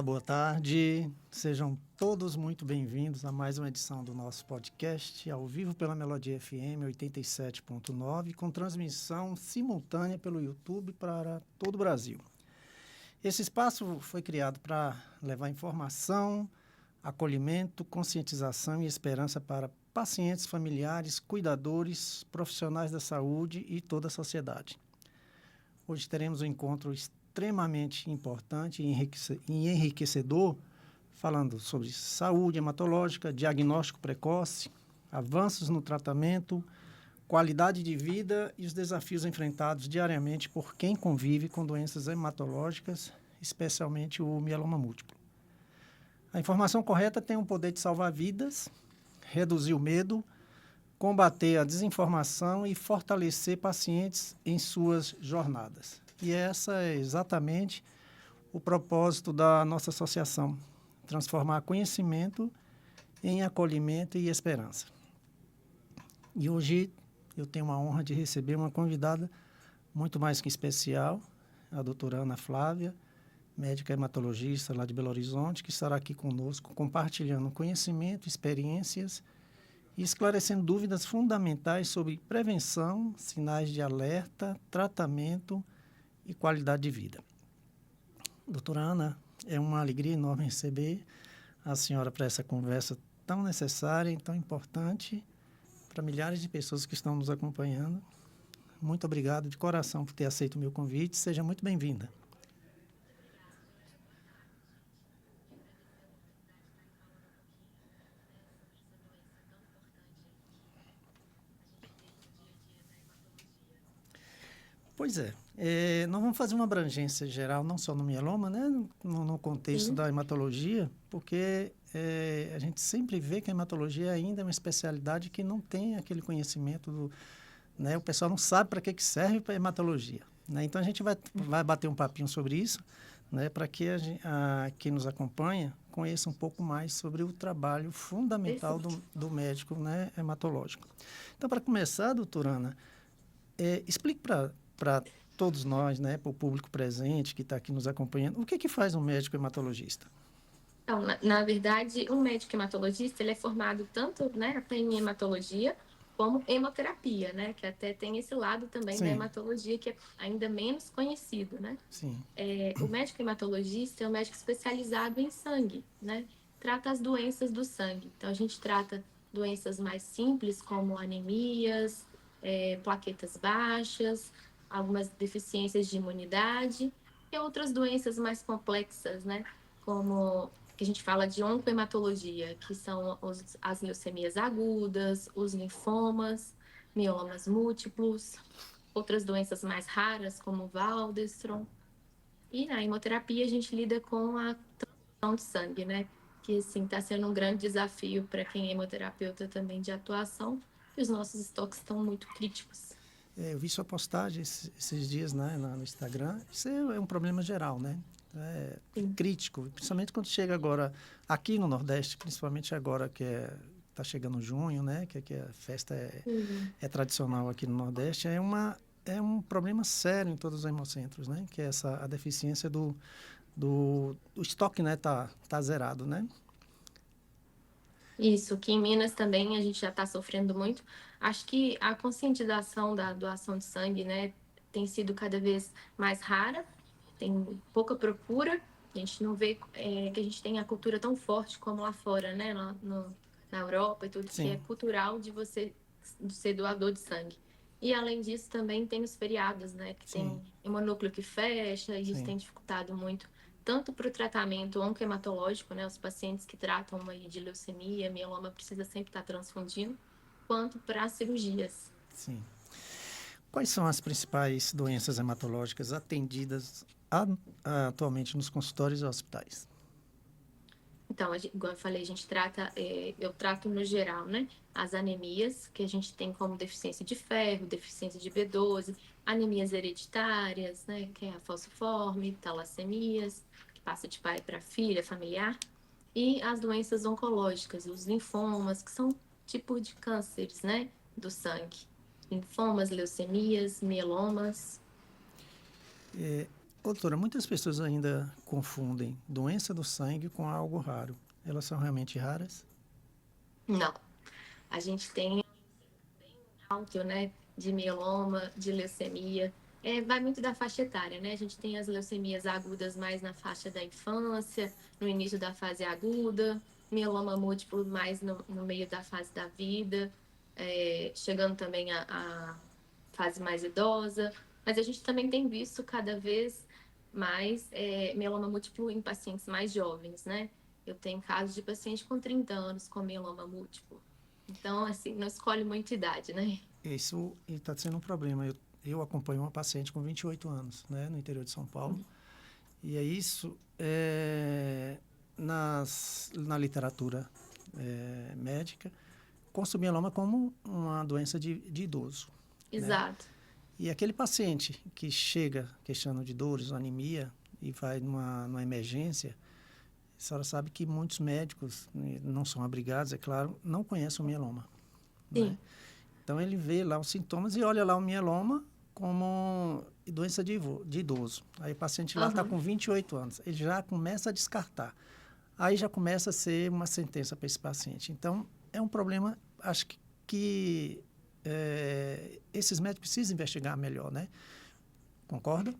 Olá, boa tarde. Sejam todos muito bem-vindos a mais uma edição do nosso podcast, ao vivo pela Melodia FM 87.9, com transmissão simultânea pelo YouTube para todo o Brasil. Esse espaço foi criado para levar informação, acolhimento, conscientização e esperança para pacientes, familiares, cuidadores, profissionais da saúde e toda a sociedade. Hoje teremos um encontro extremamente importante e enriquecedor, falando sobre saúde hematológica, diagnóstico precoce, avanços no tratamento, qualidade de vida e os desafios enfrentados diariamente por quem convive com doenças hematológicas, especialmente o mieloma múltiplo. A informação correta tem o poder de salvar vidas, reduzir o medo, combater a desinformação e fortalecer pacientes em suas jornadas. E essa é exatamente o propósito da nossa associação, transformar conhecimento em acolhimento e esperança. E hoje eu tenho a honra de receber uma convidada muito mais que especial, a doutora Ana Flávia, médica hematologista lá de Belo Horizonte, que estará aqui conosco compartilhando conhecimento, experiências e esclarecendo dúvidas fundamentais sobre prevenção, sinais de alerta, tratamento e qualidade de vida. Doutora Ana, é uma alegria enorme receber a senhora para essa conversa tão necessária e tão importante para milhares de pessoas que estão nos acompanhando. Muito obrigado de coração por ter aceito o meu convite. Seja muito bem-vinda. Pois é, nós vamos fazer uma abrangência geral, não só no mieloma, né, no contexto da hematologia, porque a gente sempre vê que a hematologia ainda é uma especialidade que não tem aquele conhecimento, né, o pessoal não sabe para que serve a hematologia. Né, então, a gente vai bater um papinho sobre isso, né, para que quem nos acompanha conheça um pouco mais sobre o trabalho fundamental do médico, né, hematológico. Então, para começar, doutora Ana, explique para todos nós, né, para o público presente que está aqui nos acompanhando, o que faz um médico hematologista? Então, na verdade, um médico hematologista ele é formado tanto, né, até em hematologia como hemoterapia, né, que até tem esse lado também da Sim. hematologia que é ainda menos conhecido, né? Sim. O médico hematologista é um médico especializado em sangue, né? Trata as doenças do sangue. Então, a gente trata doenças mais simples como anemias, plaquetas baixas, algumas deficiências de imunidade e outras doenças mais complexas, né? Como que a gente fala de oncohematologia, que são as leucemias agudas, os linfomas, miomas múltiplos, outras doenças mais raras como o Waldenstrom. E na hemoterapia a gente lida com a transfusão de sangue, né? Que assim está sendo um grande desafio para quem é hemoterapeuta também de atuação, que os nossos estoques estão muito críticos. Eu vi sua postagem esses dias, né, no Instagram. Isso é um problema geral, né? É Sim. crítico, principalmente quando chega agora aqui no Nordeste, principalmente agora que está chegando junho, né? Que a festa é tradicional aqui no Nordeste. É um problema sério em todos os hemocentros, né? Que é a deficiência do estoque, né? Tá zerado, né? Isso, que em Minas também a gente já está sofrendo muito. Acho que a conscientização da doação de sangue, né, tem sido cada vez mais rara, tem pouca procura. A gente não vê que a gente tem a cultura tão forte como lá fora, né, na Europa e tudo, que é Sim. cultural de ser doador de sangue. E além disso, também tem os feriados, né, que Sim. tem hemonúcleo que fecha, e isso Sim. tem dificultado muito tanto para o tratamento oncohematológico, né, os pacientes que tratam aí de leucemia, mieloma, precisa sempre estar transfundindo, quanto para as cirurgias. Sim. Quais são as principais doenças hematológicas atendidas atualmente nos consultórios e hospitais? Então, igual eu falei, a gente trata, eu trato no geral, né, as anemias, que a gente tem como deficiência de ferro, deficiência de B12, anemias hereditárias, né, que é a falciforme, talassemias, que passa de pai para filha, familiar, e as doenças oncológicas, os linfomas, que são tipos de cânceres, né, do sangue. Linfomas, leucemias, mielomas. Doutora, muitas pessoas ainda confundem doença do sangue com algo raro. Elas são realmente raras? Não. A gente tem alto, né, de mieloma, de leucemia. Vai muito da faixa etária, né? A gente tem as leucemias agudas mais na faixa da infância, no início da fase aguda, mieloma múltiplo mais no meio da fase da vida, chegando também à fase mais idosa. Mas a gente também tem visto cada vez mais mieloma múltiplo em pacientes mais jovens, né? Eu tenho casos de paciente com 30 anos com mieloma múltiplo. Então, assim, não escolhe muita idade, né? Isso está sendo um problema. Eu acompanho uma paciente com 28 anos, né, no interior de São Paulo. E é isso, na literatura médica, consta o mieloma como uma doença de idoso. Exato. Né? E aquele paciente que chega queixando de dores, anemia, e vai numa emergência, a senhora sabe que muitos médicos, não são abrigados, é claro, não conhecem o mieloma. Sim. Né? Então, ele vê lá os sintomas e olha lá o mieloma como doença de idoso. Aí o paciente lá está com 28 anos, ele já começa a descartar. Aí já começa a ser uma sentença para esse paciente. Então, é um problema, acho que esses médicos precisam investigar melhor, né? Concorda?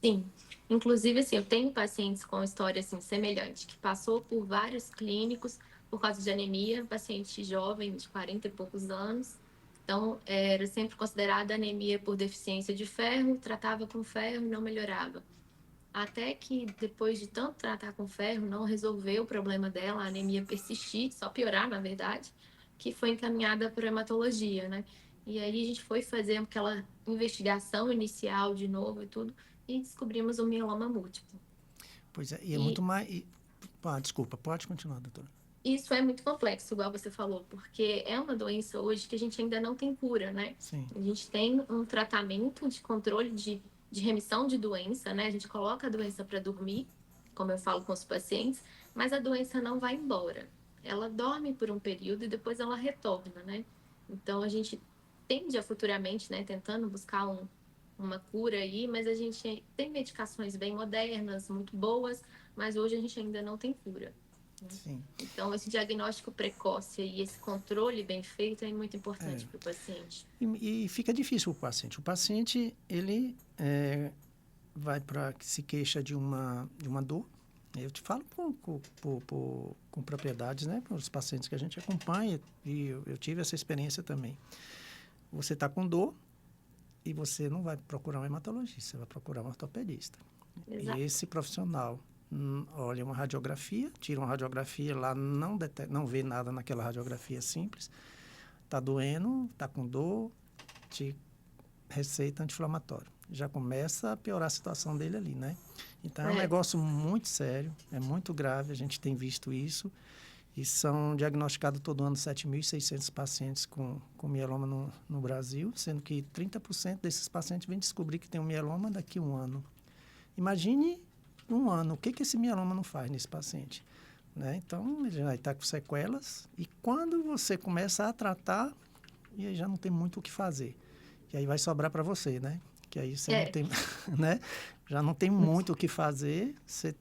Sim. Inclusive, assim, eu tenho pacientes com história assim, semelhante, que passou por vários clínicos por causa de anemia, paciente jovem, de 40 e poucos anos. Então, era sempre considerada anemia por deficiência de ferro, tratava com ferro e não melhorava. Até que, depois de tanto tratar com ferro, não resolveu o problema dela, a anemia persistir, só piorar, na verdade, que foi encaminhada para hematologia, né? E aí a gente foi fazer aquela investigação inicial de novo e tudo, e descobrimos o mieloma múltiplo. Pois é, e é muito mais... desculpa, pode continuar, doutora. Isso é muito complexo, igual você falou, porque é uma doença hoje que a gente ainda não tem cura, né? Sim. A gente tem um tratamento de controle de remissão de doença, né? A gente coloca a doença para dormir, como eu falo com os pacientes, mas a doença não vai embora. Ela dorme por um período e depois ela retorna, né? Então a gente tende a futuramente, né, tentando buscar uma cura aí, mas a gente tem medicações bem modernas, muito boas, mas hoje a gente ainda não tem cura. Sim. Então, esse diagnóstico precoce e esse controle bem feito é muito importante para o paciente. E fica difícil para o paciente. O paciente, ele vai para se queixa de uma dor. Eu te falo com propriedades, né? Para os pacientes que a gente acompanha, e eu tive essa experiência também. Você está com dor e você não vai procurar um hematologista, você vai procurar um ortopedista. Exato. E esse profissional olha uma radiografia, tira uma radiografia lá, não vê nada naquela radiografia simples, está doendo, está com dor, te receita anti-inflamatório. Já começa a piorar a situação dele ali, né? Então, é um negócio muito sério, é muito grave, a gente tem visto isso, e são diagnosticados todo ano 7.600 pacientes com mieloma no Brasil, sendo que 30% desses pacientes vêm descobrir que tem um mieloma daqui a um ano. Imagine um ano, o que esse mieloma não faz nesse paciente? Né? Então, ele já está com sequelas, e quando você começa a tratar, e aí já não tem muito o que fazer. E aí vai sobrar para você, né? Que aí você não tem, né? Já não tem muito o que fazer, você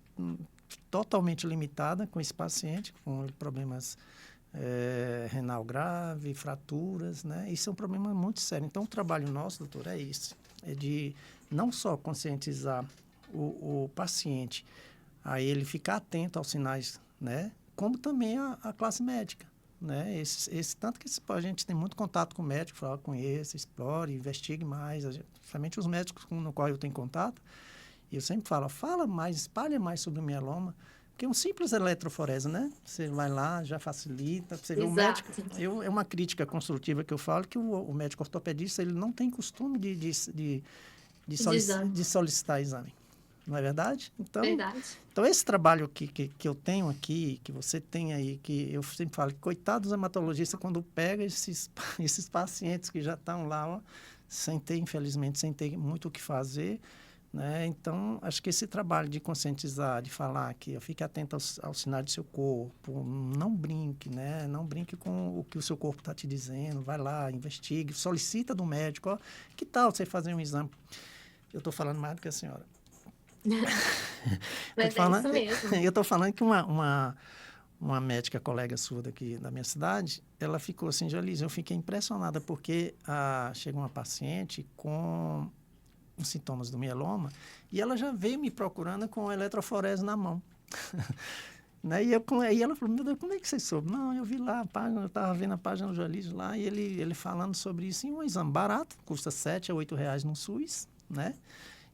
totalmente limitada com esse paciente, com problemas renal grave, fraturas, né? Isso é um problema muito sério. Então, o trabalho nosso, doutor, é isso. É de não só conscientizar o paciente a ele ficar atento aos sinais, né? Como também a classe médica, né? Tanto que a gente tem muito contato com o médico, fala com esse, explore, investigue mais, principalmente os médicos no qual eu tenho contato, e eu sempre fala mais, espalha mais sobre o mieloma, porque um simples eletroforese, né? Você vai lá, já facilita, você vê o médico... É uma crítica construtiva que eu falo, que o médico ortopedista, ele não tem costume de solicitar exame. Não é verdade? Então, esse trabalho que eu tenho aqui, que você tem aí, que eu sempre falo, que coitado dos hematologistas quando pega esses pacientes que já estão lá, ó, infelizmente, sem ter muito o que fazer, né? Então, acho que esse trabalho de conscientizar, de falar que fique atento aos sinais do seu corpo, não brinque, né? Não brinque com o que o seu corpo está te dizendo, vai lá, investigue, solicita do médico, ó, que tal você fazer um exame? Eu estou falando mais do que a senhora. Mas é isso mesmo. Eu estou falando que uma médica colega sua daqui da minha cidade, ela ficou assim, Joelise, eu fiquei impressionada porque chega uma paciente com os sintomas do mieloma e ela já veio me procurando com a eletroforese na mão. Né? E ela falou, meu Deus, como é que você soube? Não, eu vi lá a página, eu estava vendo a página do Joelise lá e ele falando sobre isso em um exame barato, custa R$7 a R$8 no SUS, né?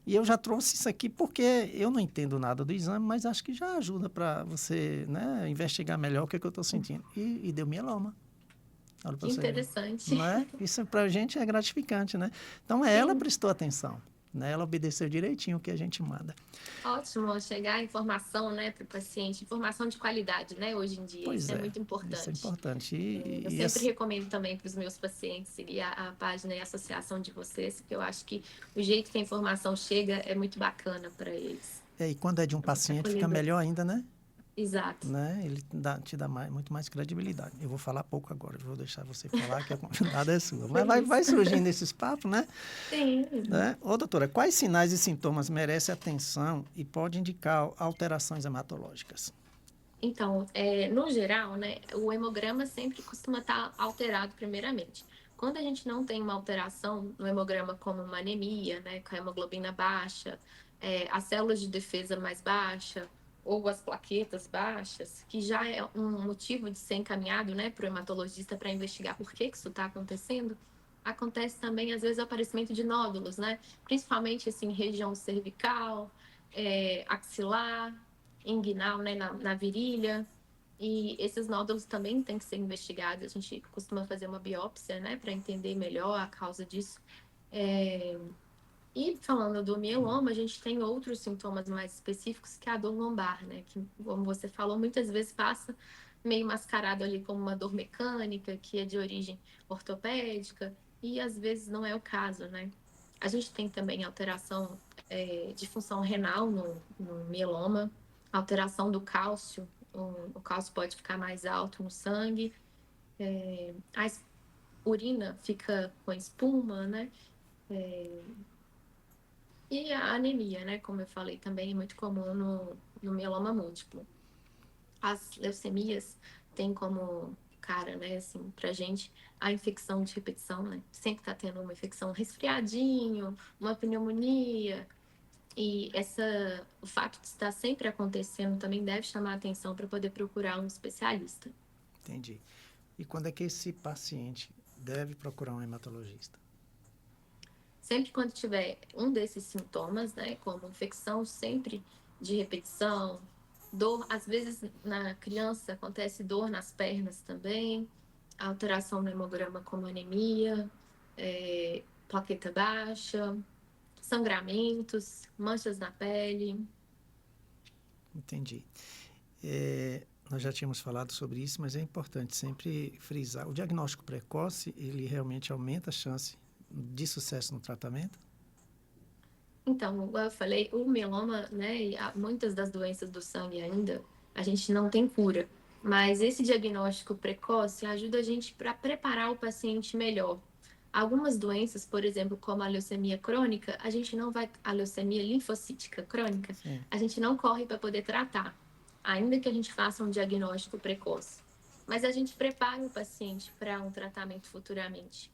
E eu já trouxe isso aqui porque eu não entendo nada do exame, mas acho que já ajuda para você, né, investigar melhor o que eu estou sentindo. E deu mieloma. Olha Que para você ver. interessante. Não é? Isso para a gente é gratificante, né? Então, ela Sim. prestou atenção. Né? Ela obedeceu direitinho o que a gente manda. Ótimo, chegar a informação, né, para o paciente, informação de qualidade, né, hoje em dia, Pois isso é é, muito isso é importante. importante. Eu sempre recomendo também para os meus pacientes seguir a página e a associação de vocês, porque eu acho que o jeito que a informação chega é muito bacana para eles. E quando é de um É muito paciente, fica acolhedor. melhor ainda, né? Exato. Né? Ele te dá muito mais credibilidade. Eu vou falar pouco agora, eu vou deixar você falar, que a convidada é sua. Mas vai surgindo esses papos, né? Sim. Né? Ô, doutora, quais sinais e sintomas merecem atenção e pode indicar alterações hematológicas? Então, no geral, né, o hemograma sempre costuma estar alterado primeiramente. Quando a gente não tem uma alteração no hemograma, como uma anemia, né, com a hemoglobina baixa, as células de defesa mais baixa, ou as plaquetas baixas, que já é um motivo de ser encaminhado, né, para o hematologista para investigar por que isso está acontecendo, acontece também, às vezes, o aparecimento de nódulos, né, principalmente assim, região cervical, axilar, inguinal, né, na virilha. E esses nódulos também têm que ser investigados. A gente costuma fazer uma biópsia, né, para entender melhor a causa disso. E falando do mieloma, a gente tem outros sintomas mais específicos, que é a dor lombar, né, que, como você falou, muitas vezes passa meio mascarado ali como uma dor mecânica, que é de origem ortopédica, e às vezes não é o caso, né. A gente tem também alteração de função renal no mieloma, alteração do cálcio, o cálcio pode ficar mais alto no sangue, a urina fica com espuma, né? E a anemia, né? Como eu falei, também é muito comum no mieloma múltiplo. As leucemias têm como cara, né, assim, pra gente, a infecção de repetição, né? Sempre tá tendo uma infecção, um resfriadinho, uma pneumonia. E o fato de estar sempre acontecendo também deve chamar a atenção para poder procurar um especialista. Entendi. E quando é que esse paciente deve procurar um hematologista? Sempre quando tiver um desses sintomas, né, como infecção sempre de repetição, dor, às vezes na criança acontece dor nas pernas também, alteração no hemograma como anemia, plaqueta baixa, sangramentos, manchas na pele. Entendi. Nós já tínhamos falado sobre isso, mas é importante sempre frisar. O diagnóstico precoce, ele realmente aumenta a chance de sucesso no tratamento? Então, igual eu falei, o mieloma, né, e muitas das doenças do sangue ainda, a gente não tem cura. Mas esse diagnóstico precoce ajuda a gente para preparar o paciente melhor. Algumas doenças, por exemplo, como a leucemia crônica, a gente não vai, a leucemia linfocítica crônica, Sim. a gente não corre para poder tratar, ainda que a gente faça um diagnóstico precoce. Mas a gente prepara o paciente para um tratamento futuramente.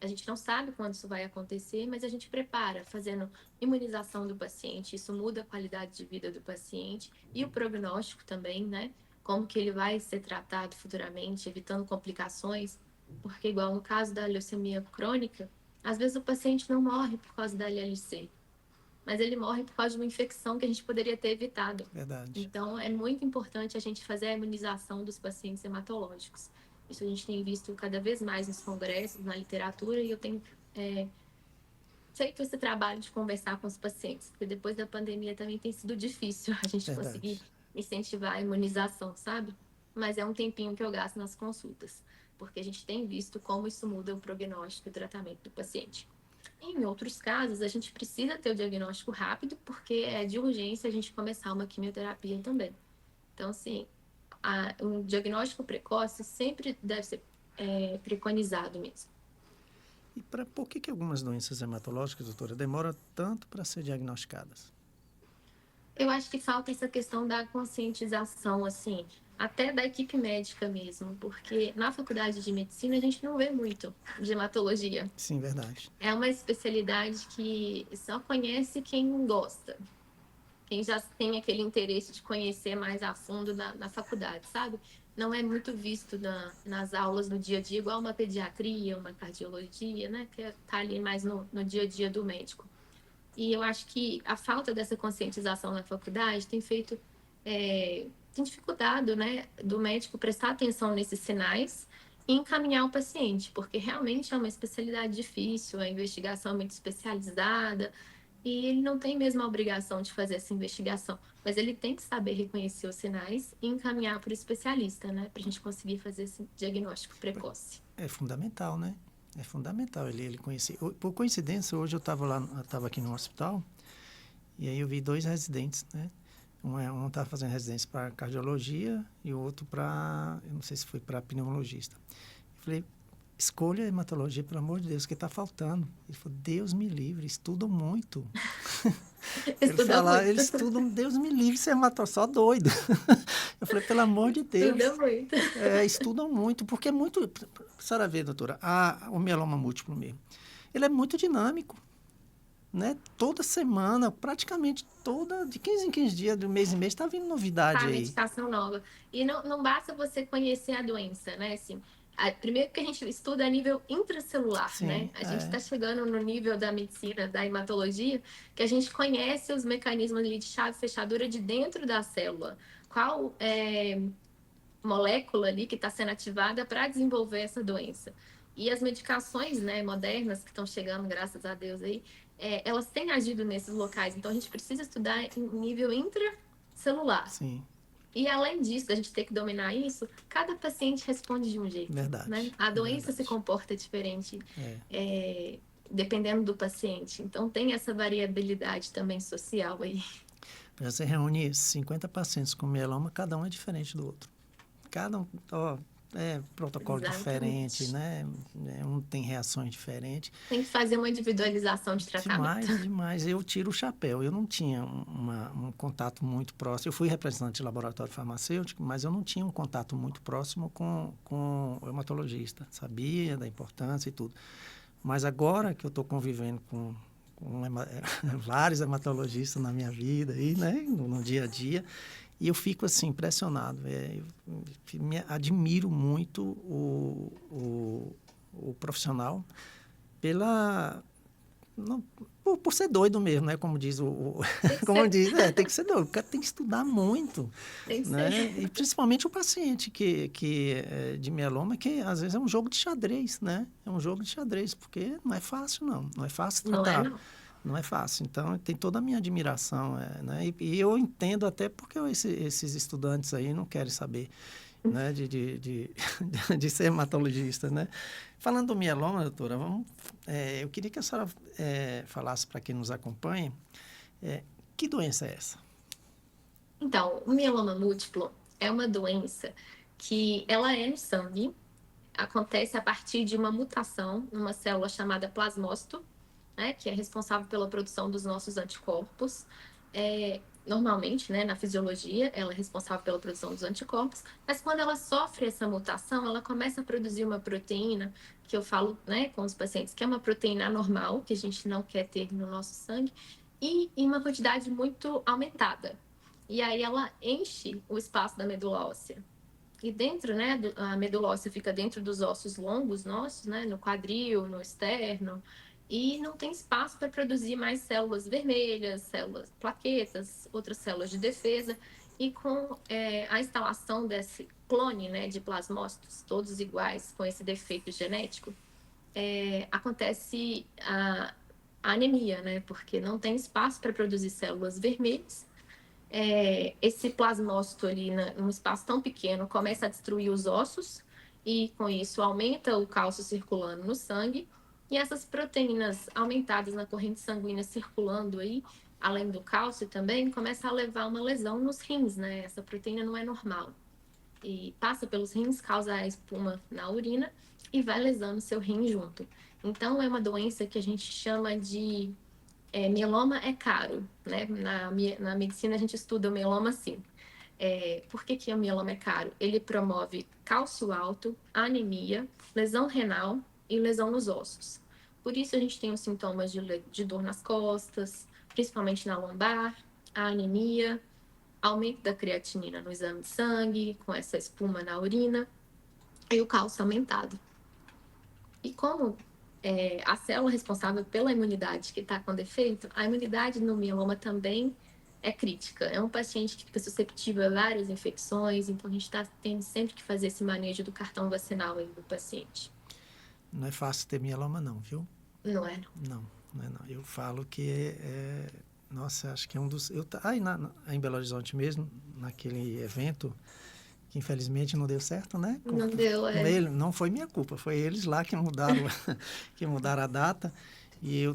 A gente não sabe quando isso vai acontecer, mas a gente prepara, fazendo imunização do paciente. Isso muda a qualidade de vida do paciente e o prognóstico também, né? Como que ele vai ser tratado futuramente, evitando complicações. Porque, igual no caso da leucemia crônica, às vezes o paciente não morre por causa da LLC, mas ele morre por causa de uma infecção que a gente poderia ter evitado. Verdade. Então, é muito importante a gente fazer a imunização dos pacientes hematológicos. Isso a gente tem visto cada vez mais nos congressos, na literatura, e eu tenho feito esse trabalho de conversar com os pacientes, porque depois da pandemia também tem sido difícil a gente conseguir Verdade. incentivar a imunização, sabe? Mas é um tempinho que eu gasto nas consultas, porque a gente tem visto como isso muda o prognóstico e o tratamento do paciente. Em outros casos, a gente precisa ter o diagnóstico rápido, porque é de urgência a gente começar uma quimioterapia também. Então, assim, um diagnóstico precoce sempre deve ser preconizado mesmo. E por que algumas doenças hematológicas, doutora, demoram tanto para ser diagnosticadas? Eu acho que falta essa questão da conscientização, assim, até da equipe médica mesmo, porque na faculdade de medicina a gente não vê muito de hematologia. Sim, verdade. É uma especialidade que só conhece quem gosta, quem já tem aquele interesse de conhecer mais a fundo na faculdade, sabe? Não é muito visto nas aulas no dia a dia, igual uma pediatria, uma cardiologia, né? Que tá ali mais no dia a dia do médico. E eu acho que a falta dessa conscientização na faculdade tem feito, tem dificultado, né, do médico prestar atenção nesses sinais e encaminhar o paciente, porque realmente é uma especialidade difícil, a investigação é muito especializada e ele não tem mesmo a obrigação de fazer essa investigação, mas ele tem que saber reconhecer os sinais e encaminhar para o especialista, né, para a gente conseguir fazer esse diagnóstico precoce. É fundamental, né? É fundamental ele conhecer. Por coincidência, hoje eu estava aqui no hospital e aí eu vi 2 residentes, né? Um estava fazendo residência para cardiologia e o outro para, eu não sei se foi para pneumologista. Eu falei, escolha a hematologia, pelo amor de Deus, que está faltando. Ele falou, Deus me livre, estudam muito. Eles estudam, Deus me livre, você é hematologista, só doido. Eu falei, pelo amor de Deus. Estuda muito. Estudam muito, porque é muito... A senhora vê, doutora, o mieloma múltiplo mesmo, ele é muito dinâmico, né? Toda semana, praticamente de 15 em 15 dias, de mês em mês, está vindo novidade aí. Medicação nova. E não basta você conhecer a doença, né? Assim, primeiro que a gente estuda a nível intracelular, Sim, né? A gente está chegando no nível da medicina, da hematologia, que a gente conhece os mecanismos ali de chave e fechadura de dentro da célula. Qual molécula ali que está sendo ativada para desenvolver essa doença. E as medicações, né, modernas que estão chegando, graças a Deus aí, elas têm agido nesses locais. Então a gente precisa estudar em nível intracelular. Sim. E além disso, a gente ter que dominar isso, cada paciente responde de um jeito. Verdade. Né? A doença se comporta diferente dependendo do paciente. Então tem essa variabilidade também social aí. Você reúne 50 pacientes com mieloma, cada um é diferente do outro. Cada um, protocolo Exatamente. diferente, né? Um tem reações diferentes. Tem que fazer uma individualização de tratamento. Demais. Eu tiro o chapéu. Eu não tinha um contato muito próximo. Eu fui representante de laboratório farmacêutico, mas eu não tinha um contato muito próximo com o hematologista. Sabia da importância e tudo. Mas agora que eu estou convivendo com vários hematologistas na minha vida, aí, né? No dia a dia, e eu fico assim, impressionado. Eu me admiro muito o profissional por ser doido mesmo, né? Como diz tem que ser doido. O cara tem que estudar muito. Tem que né? ser. E principalmente o paciente que de mieloma, que às vezes é um jogo de xadrez, né? É um jogo de xadrez, porque não é fácil, não. Não é fácil tratar. Não é fácil. Então, tem toda a minha admiração, né? E eu entendo até porque esses estudantes aí não querem saber, né? de ser hematologista, né? Falando do mieloma, doutora, eu queria que a senhora falasse para quem nos acompanha, que doença é essa? Então, o mieloma múltiplo é uma doença que ela é no sangue, acontece a partir de uma mutação numa célula chamada plasmócito, né, que é responsável pela produção dos nossos anticorpos. Normalmente, né, na fisiologia, ela é responsável pela produção dos anticorpos, mas quando ela sofre essa mutação, ela começa a produzir uma proteína, que eu falo, né, com os pacientes, que é uma proteína anormal, que a gente não quer ter no nosso sangue, e em uma quantidade muito aumentada. E aí ela enche o espaço da medula óssea. E dentro, né, a medula óssea fica dentro dos ossos longos nossos, né, no quadril, no externo, e não tem espaço para produzir mais células vermelhas, células plaquetas, outras células de defesa. E com a instalação desse clone, né, de plasmócitos, todos iguais, com esse defeito genético, acontece a anemia, né, porque não tem espaço para produzir células vermelhas. Esse plasmócito ali, num espaço tão pequeno, começa a destruir os ossos e, com isso, aumenta o cálcio circulando no sangue. E essas proteínas aumentadas na corrente sanguínea circulando aí, além do cálcio também, começa a levar uma lesão nos rins, né? Essa proteína não é normal. E passa pelos rins, causa a espuma na urina e vai lesando seu rim junto. Então, é uma doença que a gente chama de Mieloma é caro, né? Na medicina a gente estuda o mieloma assim. Por que o mieloma é caro? Ele promove cálcio alto, anemia, lesão renal e lesão nos ossos. Por isso a gente tem os sintomas de dor nas costas, principalmente na lombar, a anemia, aumento da creatinina no exame de sangue, com essa espuma na urina, e o cálcio aumentado. E como a célula responsável pela imunidade que está com defeito, a imunidade no mieloma também é crítica. É um paciente que fica susceptível a várias infecções, então a gente está tendo sempre que fazer esse manejo do cartão vacinal aí do paciente. Não é fácil ter mieloma não, viu? Não é, não. Não é não. Eu falo que nossa, acho que é um dos... Aí em Belo Horizonte mesmo, naquele evento, que infelizmente não deu certo, né? Não deu, Não foi minha culpa, foi eles lá que mudaram, que mudaram a data. E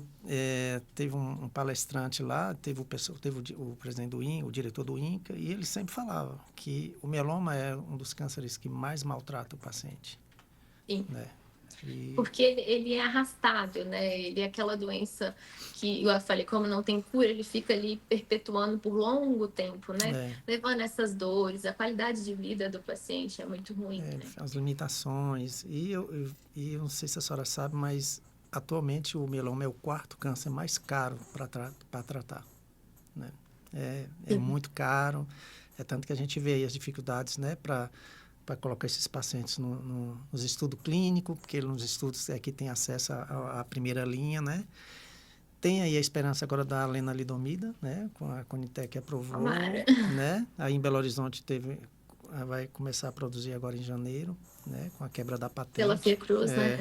teve um palestrante lá, teve o presidente do INCA, o diretor do INCA, e ele sempre falava que o mieloma é um dos cânceres que mais maltrata o paciente. Sim. Né? Porque ele é arrastado, né? Ele é aquela doença que, eu falei, como não tem cura, ele fica ali perpetuando por longo tempo, né? Levando essas dores, a qualidade de vida do paciente é muito ruim. Né? As limitações. E eu não sei se a senhora sabe, mas atualmente o mieloma é o quarto câncer mais caro para tratar. Né? É muito caro. É tanto que a gente vê aí as dificuldades, né, para colocar esses pacientes nos estudos clínicos, porque nos estudos aqui tem acesso à primeira linha, né? Tem aí a esperança agora da lenalidomida, né? Com a Conitec aprovou, né? Aí em Belo Horizonte vai começar a produzir agora em janeiro, né? Com a quebra da patente. Pela Fiocruz, né?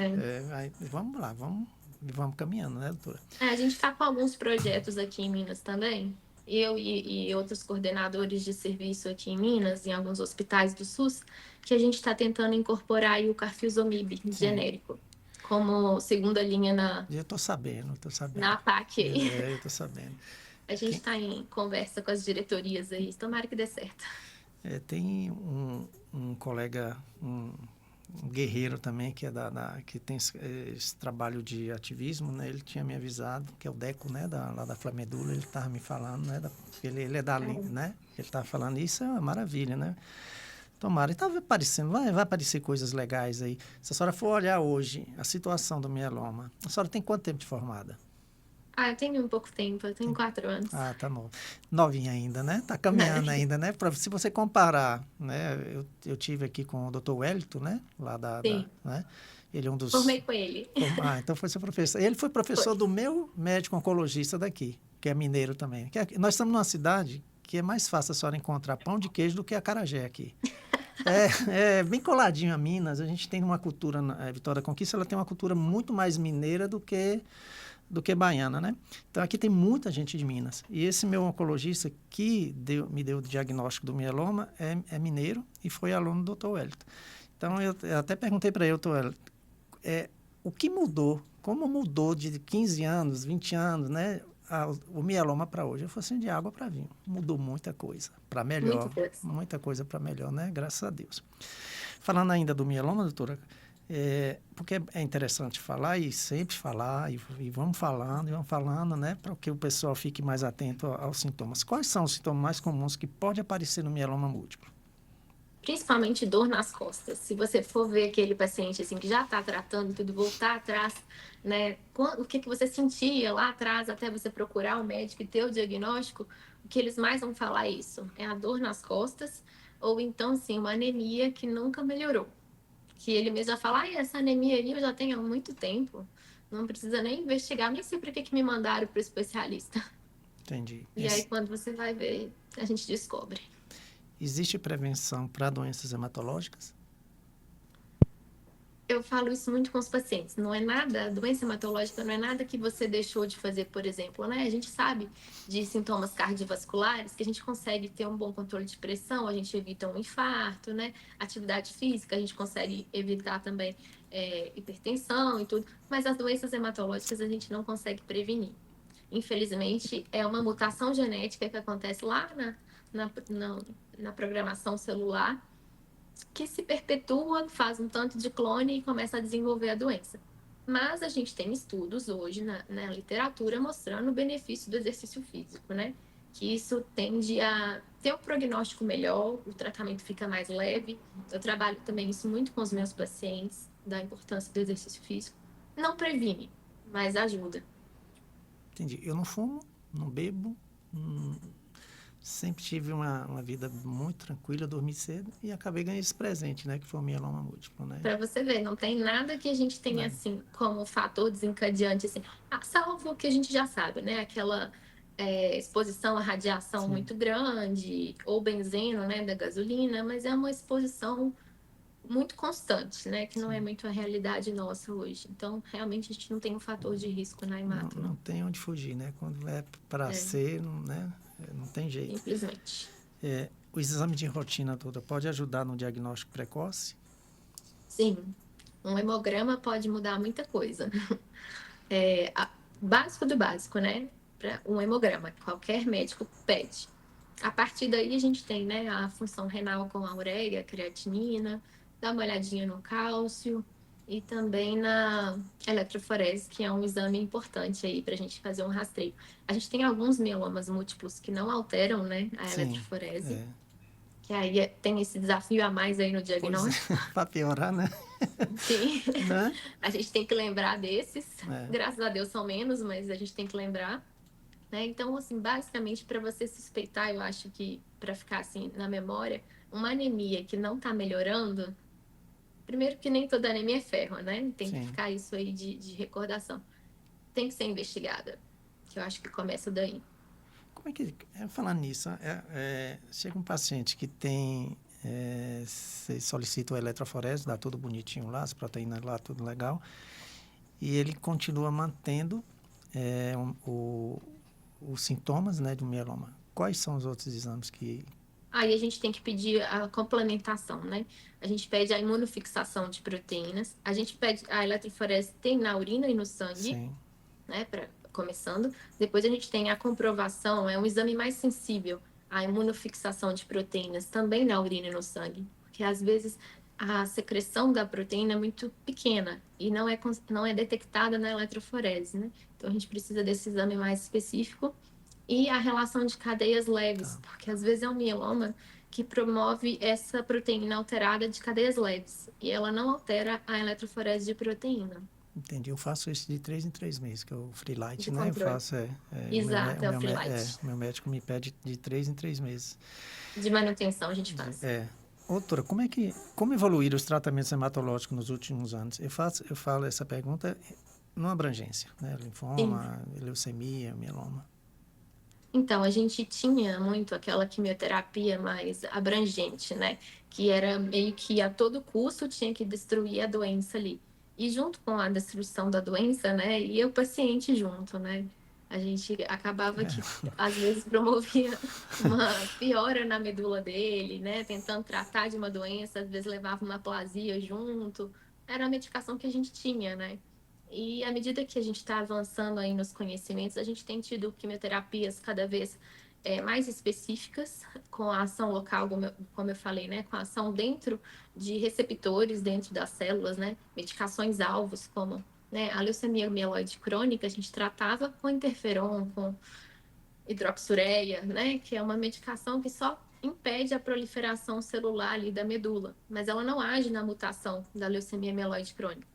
Aí, vamos lá, vamos caminhando, né, doutora? A gente está com alguns projetos aqui em Minas também. Eu e outros coordenadores de serviço aqui em Minas, em alguns hospitais do SUS, que a gente está tentando incorporar aí o carfilzomib genérico como segunda linha na... Eu estou sabendo. Na PAC aí. Eu estou sabendo. A gente está em conversa com as diretorias aí. Tomara que dê certo. Tem um colega, um guerreiro também, que que tem esse trabalho de ativismo, né? Ele tinha me avisado, que é o Deco, né? Lá da Flamedula, ele estava me falando, né? Ele é da linha, né? Ele estava falando, isso é uma maravilha, né? Tomara. E estava aparecendo, vai aparecer coisas legais aí. Se a senhora for olhar hoje a situação do mieloma, a senhora tem quanto tempo de formada? Eu tenho um pouco tempo, eu tenho 4 anos. Tá novo. Novinha ainda, né? Tá caminhando ainda, né? Se você comparar, né? Eu tive aqui com o Dr. Wellington, né? Lá Sim. né? Ele é um dos... Formei com ele. Então foi seu professor. Ele foi professor do meu médico oncologista daqui, que é mineiro também. Nós estamos numa cidade que é mais fácil a senhora encontrar pão de queijo do que acarajé aqui. Bem coladinho a Minas. A gente tem uma cultura, a Vitória da Conquista, ela tem uma cultura muito mais mineira do que baiana, né? Então, aqui tem muita gente de Minas. E esse meu oncologista que me deu o diagnóstico do mieloma é mineiro e foi aluno do Dr. Wellington. Então, eu até perguntei para ele, Dr. Wellington, o que mudou? Como mudou de 15 anos, 20 anos, né? O mieloma para hoje? Eu falei assim, de água para vinho. Mudou muita coisa para melhor. Muita coisa para melhor, né? Graças a Deus. Falando ainda do mieloma, doutora, porque é interessante falar e sempre falar, e vamos falando, né? Para que o pessoal fique mais atento aos sintomas. Quais são os sintomas mais comuns que pode aparecer no mieloma múltiplo? Principalmente dor nas costas. Se você for ver aquele paciente assim que já está tratando tudo, voltar atrás, né? O que você sentia lá atrás até você procurar o médico e ter o diagnóstico, o que eles mais vão falar é isso, é a dor nas costas, ou então, sim, uma anemia que nunca melhorou. Que ele mesmo já fala, essa anemia aí eu já tenho há muito tempo, não precisa nem investigar, nem sei para que me mandaram para o especialista. Entendi. E aí, quando você vai ver, a gente descobre. Existe prevenção para doenças hematológicas? Eu falo isso muito com os pacientes. Não é nada, doença hematológica não é nada que você deixou de fazer, por exemplo, né? A gente sabe de sintomas cardiovasculares que a gente consegue ter um bom controle de pressão, a gente evita um infarto, né? Atividade física, a gente consegue evitar também hipertensão e tudo. Mas as doenças hematológicas a gente não consegue prevenir. Infelizmente, é uma mutação genética que acontece lá na programação celular, que se perpetua, faz um tanto de clone e começa a desenvolver a doença. Mas a gente tem estudos hoje na literatura mostrando o benefício do exercício físico, né? Que isso tende a ter um prognóstico melhor, o tratamento fica mais leve. Eu trabalho também isso muito com os meus pacientes, da importância do exercício físico. Não previne, mas ajuda. Entendi. Eu não fumo, não bebo, sempre tive uma vida muito tranquila, dormi cedo e acabei ganhando esse presente, né? Que foi o mieloma múltiplo, né? Para você ver, não tem nada que a gente tenha, assim, como fator desencadeante, assim, salvo o que a gente já sabe, né? Aquela exposição à radiação Sim. muito grande, ou benzeno, né, da gasolina, mas é uma exposição muito constante, né? Que não é Sim. muito a realidade nossa hoje. Então, realmente, a gente não tem um fator de risco na hemato, Não tem onde fugir, né? Quando é para É. ser, não, né? Não tem jeito. Simplesmente. O exame de rotina toda pode ajudar no diagnóstico precoce? Sim, um hemograma pode mudar muita coisa. Básico do básico, né? Para um hemograma, qualquer médico pede. A partir daí a gente tem, né, a função renal com a ureia, a creatinina, dá uma olhadinha no cálcio e também na eletroforese, que é um exame importante aí para a gente fazer um rastreio. A gente tem alguns mielomas múltiplos que não alteram, né, a Sim. eletroforese, que aí tem esse desafio a mais aí no diagnóstico. Para piorar, né? Sim, Né? a gente tem que lembrar desses. É. Graças a Deus são menos, mas a gente tem que lembrar. Né? Então, assim, basicamente, para você suspeitar, eu acho que, para ficar assim na memória, uma anemia que não está melhorando, primeiro que nem toda anemia é ferro, né? Tem Sim. que ficar isso aí de recordação. Tem que ser investigada, que eu acho que começa daí. Como é que, falando nisso, chega um paciente que tem, você solicita o eletroforese, dá tudo bonitinho lá, as proteínas lá, tudo legal, e ele continua mantendo os sintomas, né, do mieloma. Quais são os outros exames que... Aí a gente tem que pedir a complementação, né? A gente pede a imunofixação de proteínas, a gente pede a eletroforese tem na urina e no sangue, Sim. né? Começando. Depois a gente tem a comprovação, é um exame mais sensível, a imunofixação de proteínas também na urina e no sangue, porque às vezes a secreção da proteína é muito pequena e não é detectada na eletroforese, né? Então a gente precisa desse exame mais específico e a relação de cadeias leves, porque às vezes é um mieloma que promove essa proteína alterada de cadeias leves e ela não altera a eletroforese de proteína. Entendi. Eu faço isso de 3 em 3 meses, que é o Freelite, De né? Eu controle. faço, Exato, é o Freelite. o meu médico me pede de 3 em 3 meses. De manutenção a gente faz. Doutora, como evoluíram os tratamentos hematológicos nos últimos anos? Eu falo essa pergunta numa abrangência, né? Linfoma, leucemia, mieloma. Então, a gente tinha muito aquela quimioterapia mais abrangente, né? Que era meio que a todo custo tinha que destruir a doença ali. E junto com a destruição da doença, né? Ia o paciente junto, né? A gente acabava que, às vezes, promovia uma piora na medula dele, né? Tentando tratar de uma doença, às vezes levava uma aplasia junto. Era a medicação que a gente tinha, né? E à medida que a gente está avançando aí nos conhecimentos, a gente tem tido quimioterapias cada vez mais específicas, com a ação local, como eu falei, né? Com a ação dentro de receptores, dentro das células, né? Medicações alvos, como né, a leucemia mieloide crônica, a gente tratava com interferon, com hidroxureia, né? Que é uma medicação que só impede a proliferação celular ali da medula, mas ela não age na mutação da leucemia mieloide crônica.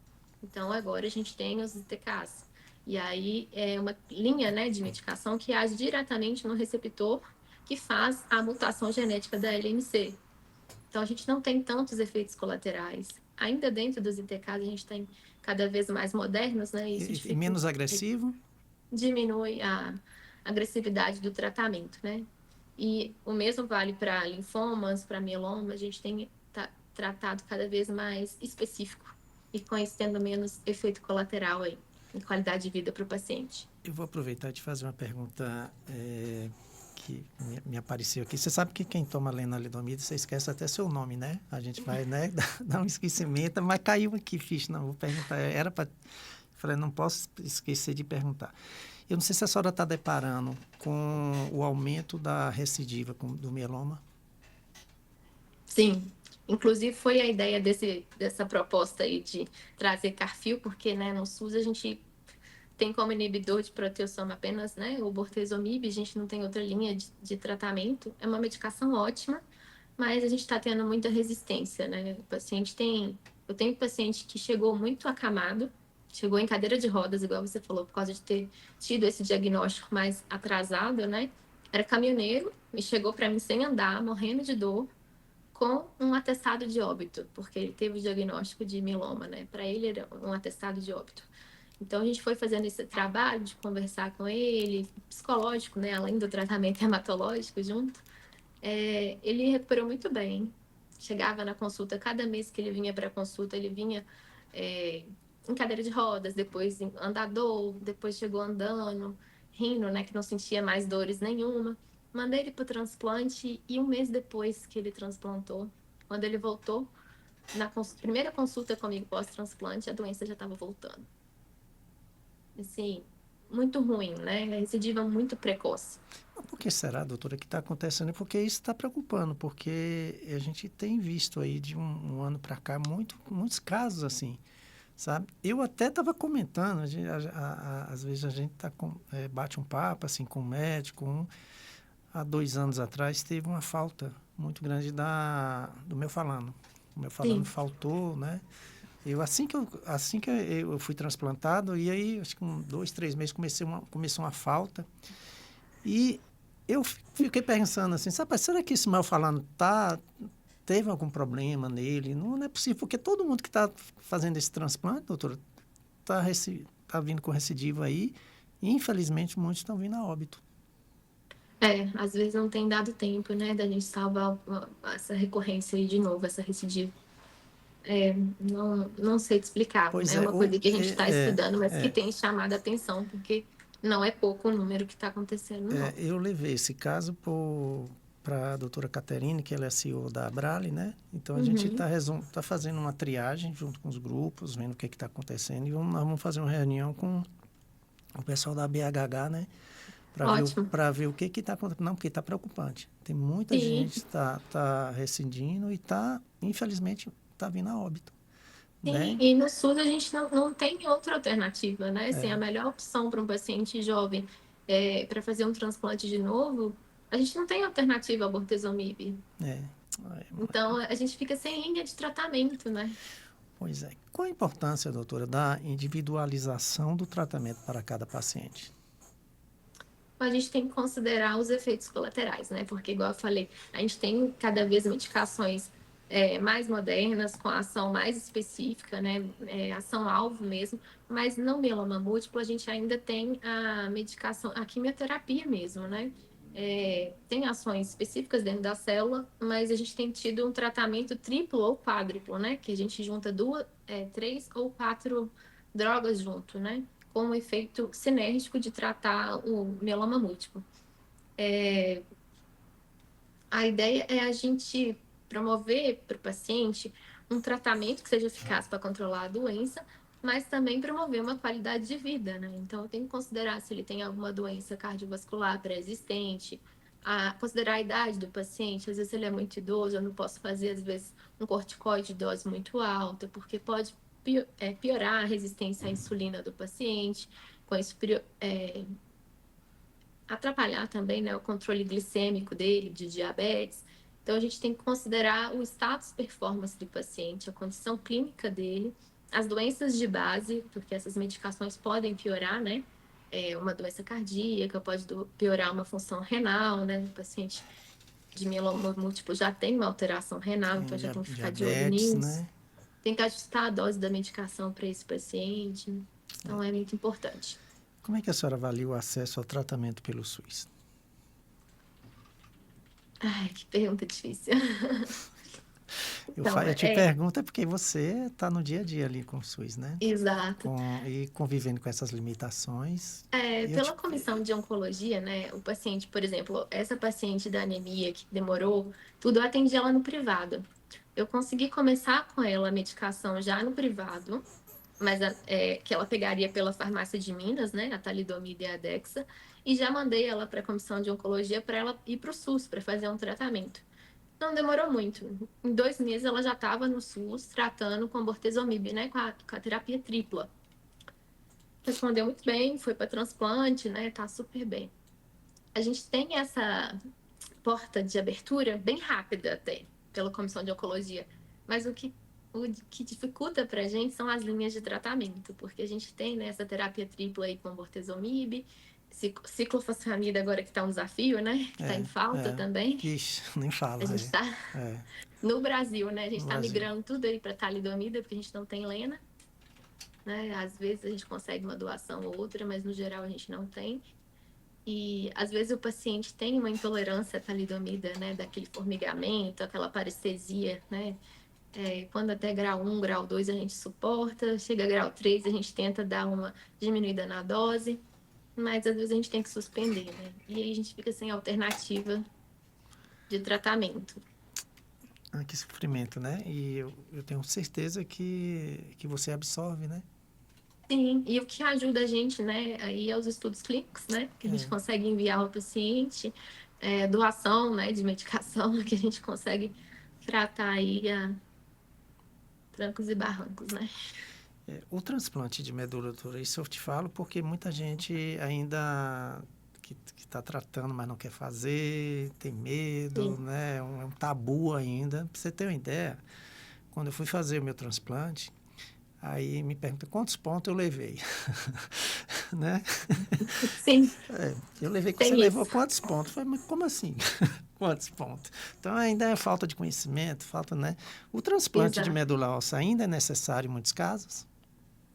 Então, agora a gente tem os ITKs. E aí é uma linha, né, de medicação que age diretamente no receptor que faz a mutação genética da LMC. Então, a gente não tem tantos efeitos colaterais. Ainda dentro dos ITKs, a gente tem cada vez mais modernos, né? E menos agressivo? Diminui a agressividade do tratamento, né? E o mesmo vale para linfomas, para mieloma, a gente tem tratado cada vez mais específico e conhecendo menos efeito colateral aí, em qualidade de vida para o paciente. Eu vou aproveitar e te fazer uma pergunta que me apareceu aqui. Você sabe que quem toma lenalidomida, você esquece até seu nome, né? A gente vai, né, dar um esquecimento, mas caiu aqui, ficha, não vou perguntar. Era para... Falei, não posso esquecer de perguntar. Eu não sei se a senhora está deparando com o aumento da recidiva do mieloma. Sim, Inclusive, foi a ideia dessa proposta aí de trazer Carfil, porque, né, no SUS a gente tem como inibidor de proteossoma apenas, né, o bortezomib, a gente não tem outra linha de tratamento. É uma medicação ótima, mas a gente está tendo muita resistência, né? Eu tenho paciente que chegou muito acamado, chegou em cadeira de rodas, igual você falou, por causa de ter tido esse diagnóstico mais atrasado, né? Era caminhoneiro e chegou para mim sem andar, morrendo de dor, com um atestado de óbito, porque ele teve o diagnóstico de mieloma, né? Para ele era um atestado de óbito. Então a gente foi fazendo esse trabalho de conversar com ele, psicológico, né? Além do tratamento hematológico junto. Ele recuperou muito bem. Chegava na consulta, cada mês que ele vinha para a consulta, ele vinha em cadeira de rodas, depois em andador, depois chegou andando, rindo, né? Que não sentia mais dores nenhuma. Mandei ele para o transplante e um mês depois que ele transplantou, quando ele voltou, na primeira consulta comigo pós-transplante, a doença já estava voltando. Assim, muito ruim, né? Recidiva muito precoce. Por que será, doutora, que está acontecendo? Porque isso está preocupando, porque a gente tem visto aí de um ano para cá muitos casos assim, sabe? Eu até estava comentando, às vezes a gente bate um papo assim com o médico. Há 2 anos atrás teve uma falta muito grande do meu falando. O meu falando faltou, né? Assim que eu fui transplantado, e aí, acho que com 2, 3 meses começou uma falta. E eu fiquei pensando assim, sabe, será que esse meu falando teve algum problema nele? Não é possível, porque todo mundo que está fazendo esse transplante, doutor, tá vindo com recidivo aí, e infelizmente muitos estão vindo a óbito. Às vezes não tem dado tempo, né, da gente salvar essa recorrência aí de novo, essa recidiva. Não sei te explicar. Pois É é, uma coisa que a gente está estudando, mas que tem chamado a atenção, porque não é pouco o número que está acontecendo, não. Eu levei esse caso para a doutora Caterine, que ela é CEO da Abrale, né? Então, a gente está fazendo uma triagem junto com os grupos, vendo o que está acontecendo, e nós vamos fazer uma reunião com o pessoal da BHH, né? Para ver o que está acontecendo. Não, porque está preocupante. Tem muita gente que está rescindindo e infelizmente, está vindo a óbito. Sim, né? e no SUS a gente não tem outra alternativa, né? Assim, a melhor opção para um paciente jovem para fazer um transplante de novo, a gente não tem alternativa ao bortezomib. Então, a gente fica sem linha de tratamento, né? Pois é. Qual a importância, doutora, da individualização do tratamento para cada paciente? A gente tem que considerar os efeitos colaterais, né? Porque, igual eu falei, a gente tem cada vez medicações mais modernas, com ação mais específica, né? Ação-alvo mesmo, mas no mieloma múltiplo a gente ainda tem a medicação, a quimioterapia mesmo, né? Tem ações específicas dentro da célula, mas a gente tem tido um tratamento triplo ou quádruplo, né? Que a gente junta 3 ou 4 drogas junto, né? Com um efeito sinérgico de tratar o mieloma múltiplo. A ideia é a gente promover para o paciente um tratamento que seja eficaz para controlar a doença, mas também promover uma qualidade de vida, né? Então, eu tenho que considerar se ele tem alguma doença cardiovascular pré-existente, considerar a idade do paciente. Às vezes, ele é muito idoso, eu não posso fazer, às vezes, um corticoide de dose muito alta, porque pode piorar a resistência à insulina do paciente, com isso atrapalhar também, né, o controle glicêmico dele, de diabetes. Então, a gente tem que considerar o status performance do paciente, a condição clínica dele, as doenças de base, porque essas medicações podem piorar, né? Uma doença cardíaca, pode piorar uma função renal, né? O paciente de mieloma múltiplo já tem uma alteração renal, então já tem que ficar de olho nisso. Né? Tem que ajustar a dose da medicação para esse paciente. Então, é muito importante. Como é que a senhora avalia o acesso ao tratamento pelo SUS? Ai, que pergunta difícil. Eu te pergunto porque você está no dia a dia ali com o SUS, né? Exato. E convivendo com essas limitações. Pela comissão de oncologia, né? O paciente, por exemplo, essa paciente da anemia que demorou, tudo eu atendi ela no privado. Eu consegui começar com ela a medicação já no privado, mas que ela pegaria pela farmácia de Minas, né? A talidomida e a Dexa, e já mandei ela para a comissão de oncologia para ela ir para o SUS para fazer um tratamento. Não demorou muito. Em 2 meses ela já estava no SUS tratando com bortezomib, né? Com a terapia tripla. Respondeu muito bem, foi para transplante, né? Tá super bem. A gente tem essa porta de abertura bem rápida até, pela Comissão de Oncologia. Mas o que dificulta para a gente são as linhas de tratamento, porque a gente tem, né, essa terapia tripla aí com bortezomib, ciclofosfamida agora que está um desafio, né? Que está em falta também. Ixi, nem A fala. gente está no Brasil, né? A gente No está Brasil. migrando tudo aí para talidomida, porque a gente não tem lena, né? Às vezes a gente consegue uma doação ou outra, mas no geral a gente não tem. E às vezes o paciente tem uma intolerância à talidomida, né? Daquele formigamento, aquela parestesia, né? Quando até grau 1, grau 2 a gente suporta, chega a grau 3 a gente tenta dar uma diminuída na dose, mas às vezes a gente tem que suspender, né? E aí a gente fica sem alternativa de tratamento. Ah, que sofrimento, né? E eu tenho certeza que você absorve, né? Sim, e o que ajuda a gente, né, aí é os estudos clínicos, né, que a gente consegue enviar ao paciente, doação, né, de medicação, que a gente consegue tratar aí a trancos e barrancos, né. O transplante de medula, doutora, isso eu te falo porque muita gente ainda que está tratando, mas não quer fazer, tem medo, Sim. né? É um tabu ainda. Para você ter uma ideia, quando eu fui fazer o meu transplante, aí me pergunta quantos pontos eu levei, né? Sim, Eu levei, você tem levou isso. quantos pontos? Eu falei, mas como assim? Quantos pontos? Então ainda é falta de conhecimento, falta, né? O transplante de Exato. medula óssea ainda é necessário em muitos casos?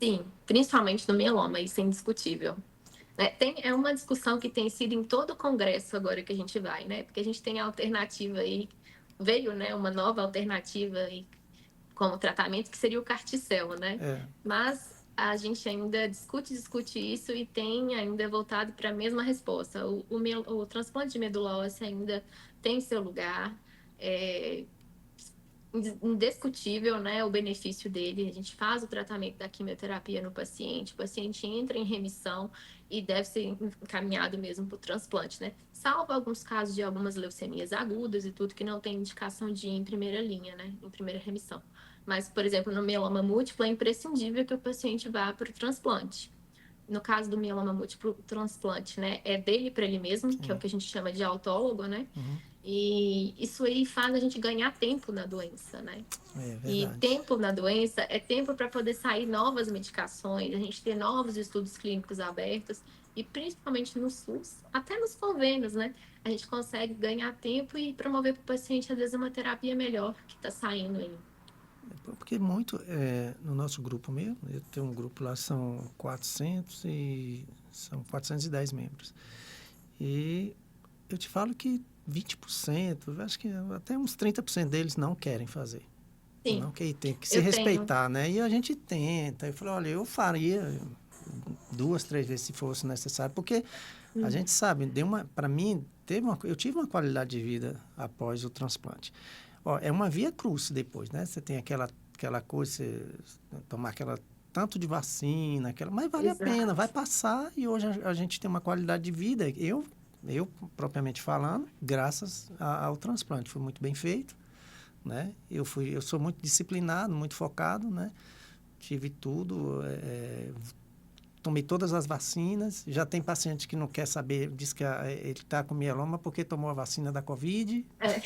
Sim, principalmente no mieloma, isso é indiscutível. É uma discussão que tem sido em todo o congresso agora que a gente vai, né, porque a gente tem a alternativa aí, veio, né, uma nova alternativa aí como tratamento, que seria o Carticel, né? É. Mas a gente ainda discute isso e tem ainda voltado para a mesma resposta. O transplante de medula óssea ainda tem seu lugar, é indiscutível, né, o benefício dele. A gente faz o tratamento da quimioterapia no paciente, o paciente entra em remissão e deve ser encaminhado mesmo para o transplante, né? Salvo alguns casos de algumas leucemias agudas e tudo que não tem indicação de ir em primeira linha, né, em primeira remissão. Mas, por exemplo, no mieloma múltiplo é imprescindível que o paciente vá para o transplante. No caso do mieloma múltiplo, o transplante, né, é dele para ele mesmo, que é o que a gente chama de autólogo, né? E isso aí faz a gente ganhar tempo na doença, né? É E verdade. tempo na doença é tempo para poder sair novas medicações, a gente ter novos estudos clínicos abertos, e principalmente no SUS, até nos convênios, né? A gente consegue ganhar tempo e promover para o paciente, às vezes, uma terapia melhor que está saindo aí. Porque no nosso grupo mesmo, eu tenho um grupo lá, são 410 membros. E eu te falo que 20%, acho que até uns 30% deles não querem fazer. Sim, Não que tem que se eu tenho. respeitar, né? E a gente tenta. Eu falei, olha, eu faria 2, 3 vezes se fosse necessário, porque a gente sabe, para mim, eu tive uma qualidade de vida após o transplante. Ó, é uma via cruz depois, né? Você tem aquela coisa, você tomar aquela tanto de vacina, mas vale a pena, vai Exato. passar e hoje a gente tem uma qualidade de vida. Eu propriamente falando, graças ao transplante, foi muito bem feito, né? Eu sou muito disciplinado, muito focado, né? Tive tudo, tomei todas as vacinas. Já tem paciente que não quer saber, diz que ele está com mieloma porque tomou a vacina da Covid. É,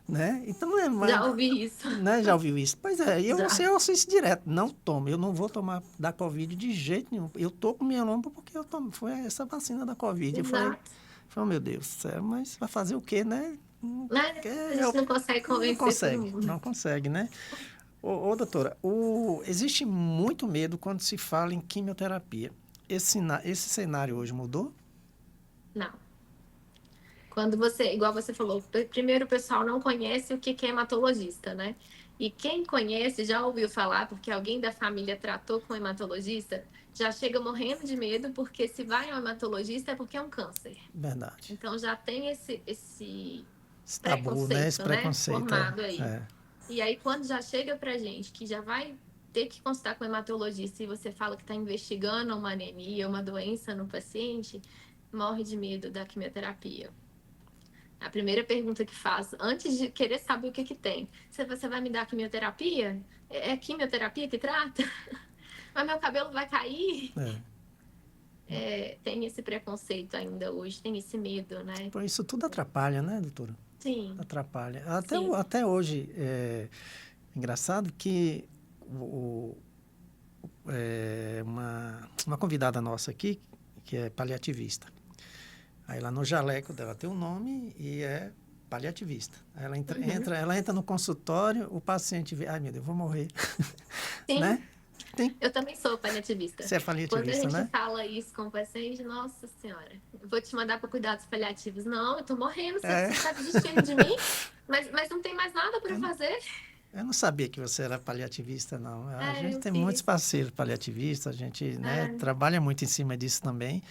Né? Então, já ouvi isso. né? Já ouviu isso? Pois é, Já. eu ouço isso direto. Não tomo, eu não vou tomar da Covid de jeito nenhum. Eu tô com mieloma porque foi essa vacina da Covid. Exato. Oh, meu Deus do céu, mas vai fazer o quê, né? Né? A gente não consegue Não convencer todo consegue, mundo. não consegue, né? Doutora, existe muito medo quando se fala em quimioterapia. Esse cenário hoje mudou? Não. Quando você, igual você falou, primeiro o pessoal não conhece o que é hematologista, né? E quem conhece já ouviu falar, porque alguém da família tratou com hematologista, já chega morrendo de medo, porque se vai ao hematologista é porque é um câncer. Verdade. Então já tem esse Esse tabu, né? Esse preconceito, né? preconceito, Formado aí. é. E aí, quando já chega pra gente, que já vai ter que consultar com o hematologista e você fala que está investigando uma anemia, uma doença no paciente, morre de medo da quimioterapia. A primeira pergunta que faço, antes de querer saber o que que tem, você vai me dar quimioterapia? É quimioterapia que trata? Mas meu cabelo vai cair? É. Tem esse preconceito ainda hoje, tem esse medo, né? Por isso tudo atrapalha, né, doutora? Sim, Atrapalha. sim. Até hoje, engraçado que uma convidada nossa aqui, que é paliativista. Aí lá no jaleco dela tem um nome e é paliativista. Aí Uhum. ela entra no consultório, o paciente vê, ai meu Deus, eu vou morrer, Sim, né? Tem, eu também sou paliativista. você é Quando a paliativista, gente né? fala isso com o paciente, nossa senhora, eu vou te mandar para cuidados paliativos. Não, eu tô morrendo, É, você tá desistindo de mim? Mas não tem mais nada para eu não, fazer. eu não sabia que você era paliativista, não. A gente Eu tem muitos fiz. parceiros paliativistas, a gente, né, É, trabalha muito em cima disso também.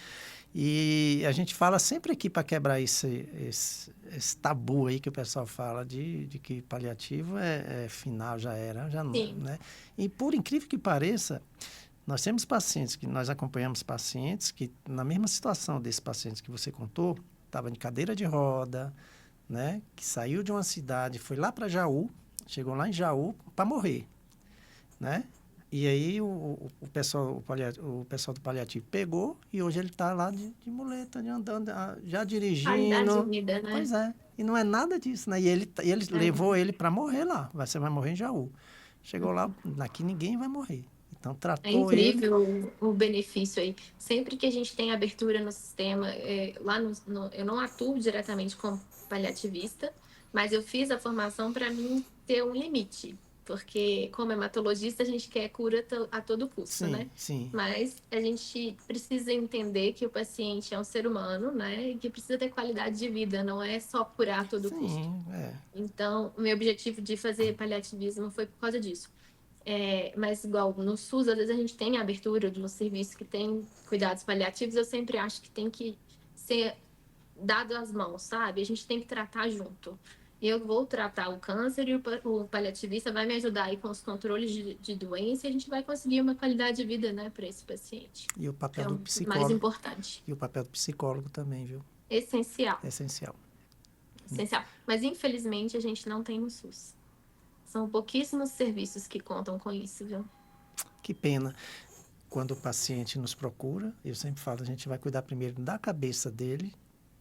E a gente fala sempre aqui para quebrar esse tabu aí que o pessoal fala de que paliativo é final, já era, já não, sim. né? E por incrível que pareça, nós temos pacientes que nós acompanhamos pacientes que na mesma situação desses pacientes que você contou, estava em cadeira de roda, né? Que saiu de uma cidade, foi lá para Jaú, chegou lá em Jaú para morrer, né? E aí o pessoal, o pessoal do paliativo pegou e hoje ele está lá de muleta, de andando, já Qualidade de dirigindo. vida, né? Pois é. E não é nada disso, né? E ele levou É. ele para morrer lá. Você vai morrer em Jaú. Chegou lá, aqui ninguém vai morrer. Então É tratou ele. incrível o benefício aí. Sempre que a gente tem abertura no sistema, lá eu não atuo diretamente como paliativista, mas eu fiz a formação para mim ter um limite, porque como hematologista a gente quer cura a todo custo, Sim, né? sim. Mas a gente precisa entender que o paciente é um ser humano, né? E que precisa ter qualidade de vida, não é só curar a todo custo. Sim, é. Então, o meu objetivo de fazer paliativismo foi por causa disso. Mas igual no SUS, às vezes a gente tem a abertura de um serviço que tem cuidados paliativos, eu sempre acho que tem que ser dado às mãos, sabe? A gente tem que tratar junto. Eu vou tratar o câncer e o paliativista vai me ajudar aí com os controles de doença e a gente vai conseguir uma qualidade de vida, né, para esse paciente, E o que papel é do o mais psicólogo. importante. E o papel do psicólogo também, viu? Essencial, É essencial. essencial. Mas infelizmente a gente não tem no SUS. São pouquíssimos serviços que contam com isso, viu? Que pena. Quando o paciente nos procura, eu sempre falo, a gente vai cuidar primeiro da cabeça dele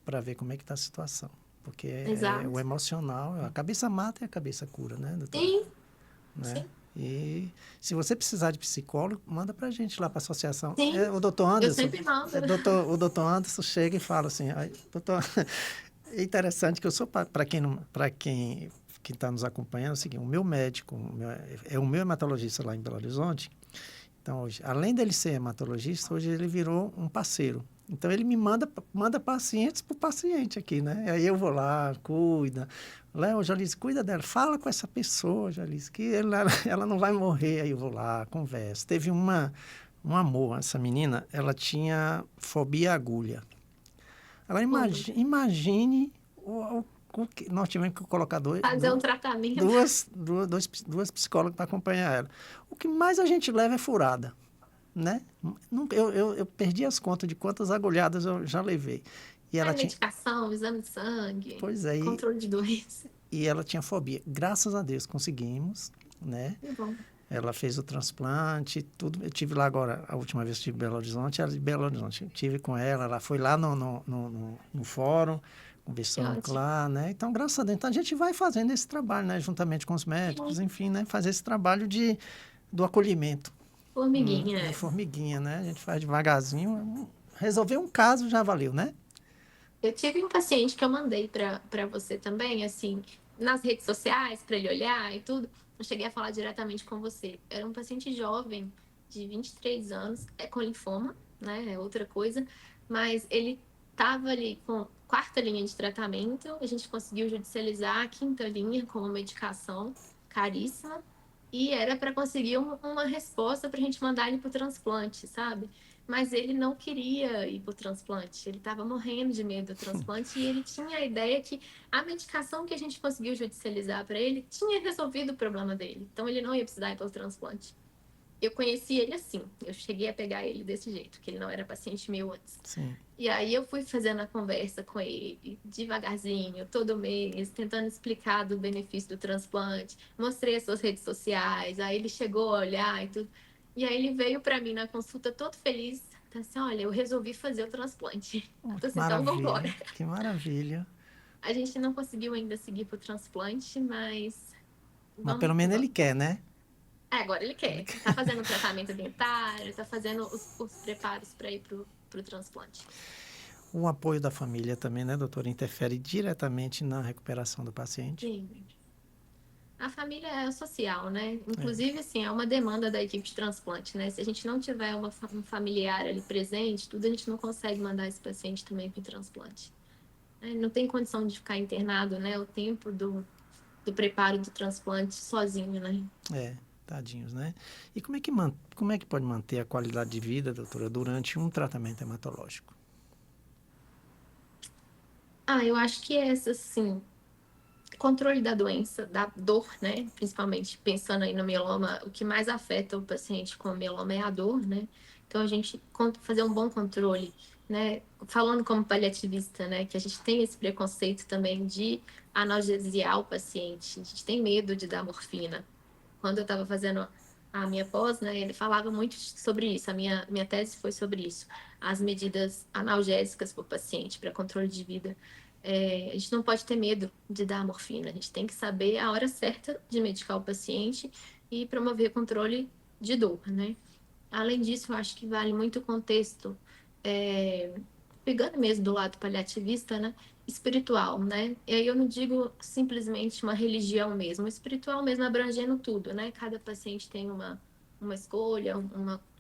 para ver como é que está a situação. Porque é o Exato. emocional, a cabeça mata e a cabeça cura, né, doutora? Sim, Né? sim, E se você precisar de psicólogo, manda para a gente lá para a associação. sim. O doutor Eu Anderson, sempre mando. o doutor Anderson chega e fala assim, doutor, é interessante que eu sou, para quem que está nos acompanhando, é o seguinte, o meu médico, é o meu hematologista lá em Belo Horizonte. Então, hoje, além dele ser hematologista, hoje ele virou um parceiro. Então, ele me manda pacientes para o paciente aqui, né? Aí eu vou lá, cuida. Léo, Jalice, cuida dela. Fala com essa pessoa, Jalice, que ela não vai morrer. Aí eu vou lá, converso. Teve um amor, essa menina, ela tinha fobia à agulha. Agora, Tudo. imagine o que nós tivemos que colocar Fazer um tratamento. duas psicólogas para acompanhar ela. O que mais a gente leva é furada, né? Eu perdi as contas de quantas agulhadas eu já levei. E ela tinha, Medicação, exame de sangue, pois aí, controle de doença. e ela tinha fobia. Graças a Deus conseguimos, né? Que bom. Ela fez o transplante, tudo. Eu tive lá agora, a última vez que estive em Belo Horizonte, era de Belo Horizonte. Eu tive com ela, ela foi lá no fórum, Que conversamos ótimo. lá, né? Então, graças a Deus, então, a gente vai fazendo esse trabalho, né? Juntamente com os médicos, enfim, né? Fazer esse trabalho do acolhimento, Formiguinha. do formiguinha, né? A gente faz devagarzinho. Resolver um caso já valeu, né? Eu tive um paciente que eu mandei para você também, assim, nas redes sociais, para ele olhar e tudo. Eu cheguei a falar diretamente com você. Era um paciente jovem, de 23 anos, com linfoma, né? É outra coisa. Mas ele estava ali com quarta linha de tratamento. A gente conseguiu judicializar a quinta linha com uma medicação caríssima. E era para conseguir uma resposta para a gente mandar ele para o transplante, sabe? Mas ele não queria ir para o transplante. Ele estava morrendo de medo do transplante e ele tinha a ideia que a medicação que a gente conseguiu judicializar para ele tinha resolvido o problema dele. Então ele não ia precisar ir para o transplante. eu conheci ele assim, eu cheguei a pegar ele desse jeito, que ele não era paciente meu antes. Sim. E aí eu fui fazendo a conversa com ele, devagarzinho, todo mês, tentando explicar do benefício do transplante, mostrei as suas redes sociais, aí ele chegou a olhar e tudo. E aí ele veio para mim na consulta todo feliz, tá assim, olha, eu resolvi fazer o transplante. Oh, Tô que assim, então maravilha, vambora. que maravilha. A gente não conseguiu ainda seguir pro transplante, mas Mas vamos pelo que menos ele vamos. quer, né? Agora ele Ele quer. Tá quer. fazendo tratamento dentário, tá fazendo os preparos para ir pro transplante. O apoio da família também, né, doutora, interfere diretamente na recuperação do paciente. Sim. A família é social, né? É, Inclusive, assim, é uma demanda da equipe de transplante, né? Se a gente não tiver um familiar ali presente, tudo a gente não consegue mandar esse paciente também para o transplante. Não tem condição de ficar internado, né? O tempo do preparo do transplante sozinho, né? tadinhos, né? E como é que pode manter a qualidade de vida, doutora, durante um tratamento hematológico? Eu acho que essa, assim, controle da doença, da dor, né? Principalmente pensando aí no mieloma, o que mais afeta o paciente com mieloma é a dor, né? Então a gente fazer um bom controle, né? Falando como paliativista, né? Que a gente tem esse preconceito também de analgesiar o paciente. A gente tem medo de dar morfina. Quando eu estava fazendo a minha pós, né? Ele falava muito sobre isso. A minha tese foi sobre isso. As medidas analgésicas para o paciente, para controle de vida. A gente não pode ter medo de dar morfina, a gente tem que saber a hora certa de medicar o paciente e promover controle de dor, né? Além disso, eu acho que vale muito o contexto, pegando mesmo do lado paliativista, né? Espiritual, né? E aí eu não digo simplesmente uma religião mesmo, o espiritual mesmo abrangendo tudo, né? Cada paciente tem uma escolha,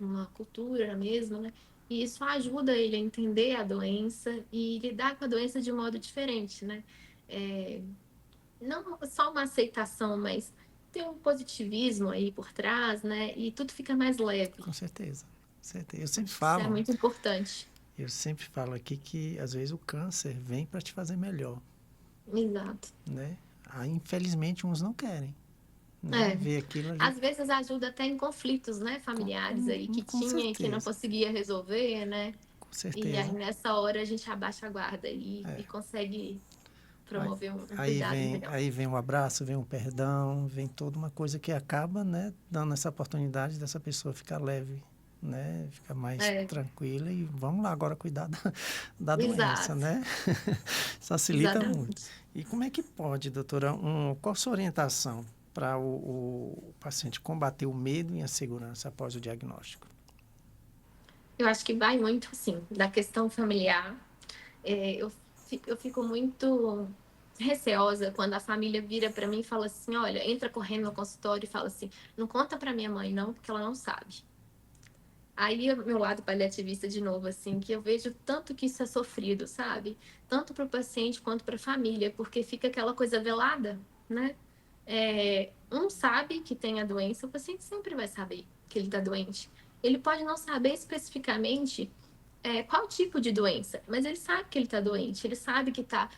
uma cultura mesmo, né? E isso ajuda ele a entender a doença e lidar com a doença de um modo diferente, né? É, não só uma aceitação, mas tem um positivismo aí por trás, né? E tudo fica mais leve. Com certeza, com certeza. Acho que isso é muito importante. Eu sempre falo aqui que às vezes o câncer vem para te fazer melhor, Exato. né? Infelizmente uns não querem, né? É. Ver aquilo ali Às vezes ajuda até em conflitos, né, familiares aí que com tinha e que não certeza, conseguia resolver, né? com E aí certeza. nessa hora a gente abaixa a guarda e consegue Aí, promover um cuidado melhor. aí vem um abraço, vem um perdão, vem toda uma coisa que acaba, né, dando essa oportunidade dessa pessoa ficar leve, né, ficar mais É, tranquila e vamos lá agora cuidar da doença, exato, né? Facilita muito. exatamente. E como é que pode, doutora, qual a sua orientação para o paciente combater o medo e a segurança após o diagnóstico? Eu acho que vai muito, assim, da questão familiar. Eu fico muito receosa quando a família vira para mim e fala assim, olha, entra correndo no consultório e fala assim, não conta para minha mãe não, porque ela não sabe. Aí, o meu lado paliativista de novo, assim, que eu vejo tanto que isso é sofrido, sabe? Tanto para o paciente quanto para a família, porque fica aquela coisa velada, né? Um sabe que tem a doença, o paciente sempre vai saber que ele está doente. Ele pode não saber especificamente qual tipo de doença, mas ele sabe que ele está doente, ele sabe que está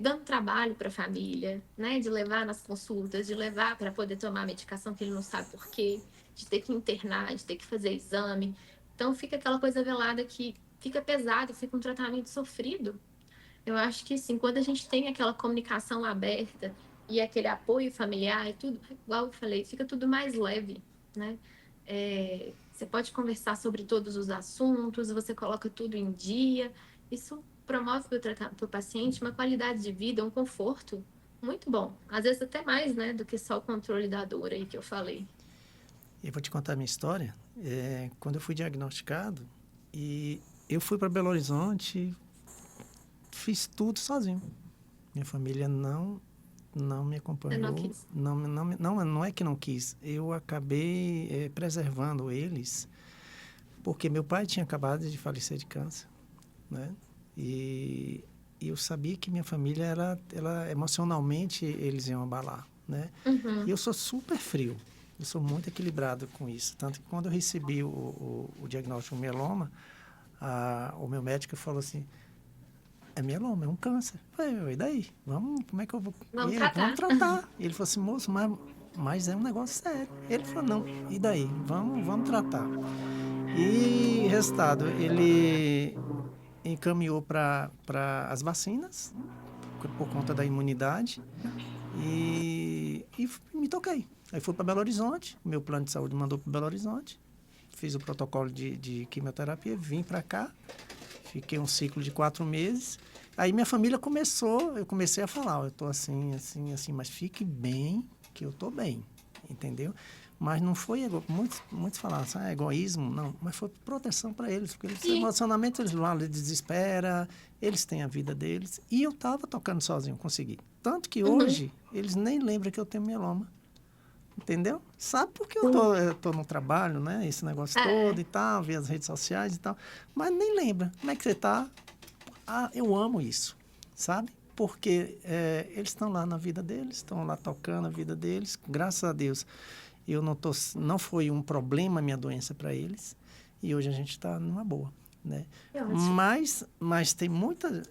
dando trabalho para a família, né? De levar nas consultas, de levar para poder tomar a medicação que ele não sabe por quê, de ter que internar, de ter que fazer exame. Então fica aquela coisa velada que fica pesado, fica um tratamento sofrido. Eu acho que sim, quando a gente tem aquela comunicação aberta e aquele apoio familiar e tudo, igual eu falei, fica tudo mais leve, né? Você pode conversar sobre todos os assuntos, você coloca tudo em dia. Isso promove para o paciente uma qualidade de vida, um conforto muito bom. Às vezes até mais, né, do que só o controle da dor aí que eu falei. Eu vou te contar a minha história. Quando eu fui diagnosticado, e eu fui para Belo Horizonte, fiz tudo sozinho. Minha família não me Eu não acompanhou, quis. não é que não quis. Eu acabei preservando eles, porque meu pai tinha acabado de falecer de câncer, né? E eu sabia que minha família ela emocionalmente eles iam abalar, né? E Uhum. eu sou super frio. Eu sou muito equilibrado com isso. Tanto que quando eu recebi o diagnóstico de mieloma, o meu médico falou assim, é mieloma, é um câncer. Eu falei, e daí? Como é que eu vou? Vamos Vamos tratar. tratar. E ele falou assim, moço, mas mas é um negócio sério. Ele falou, não, e daí? Vamos tratar. E, resultado, ele encaminhou para as vacinas, por conta da imunidade, e me toquei. Aí fui para Belo Horizonte, meu plano de saúde mandou para Belo Horizonte, fiz o protocolo de quimioterapia, vim para cá, fiquei um ciclo de 4 meses. Aí minha família eu comecei a falar, eu estou assim, assim, assim, mas fique bem, que eu estou bem, entendeu? Mas não foi, muitos falaram assim, egoísmo, não, mas foi proteção para eles, porque eles, emocionalmente eles vão, eles desesperam, eles têm a vida deles, e eu estava tocando sozinho, consegui. Tanto que hoje, eles nem lembram que eu tenho mieloma, entendeu? Sabe porque eu tô no trabalho, né, esse negócio todo e tal, vi as redes sociais e tal, mas nem lembra, como é que você está? Ah, eu amo isso, sabe? Porque eles estão lá na vida deles, estão lá tocando a vida deles, graças a Deus. Eu não foi um problema a minha doença para eles, e hoje a gente está numa boa, né? Mas tem muita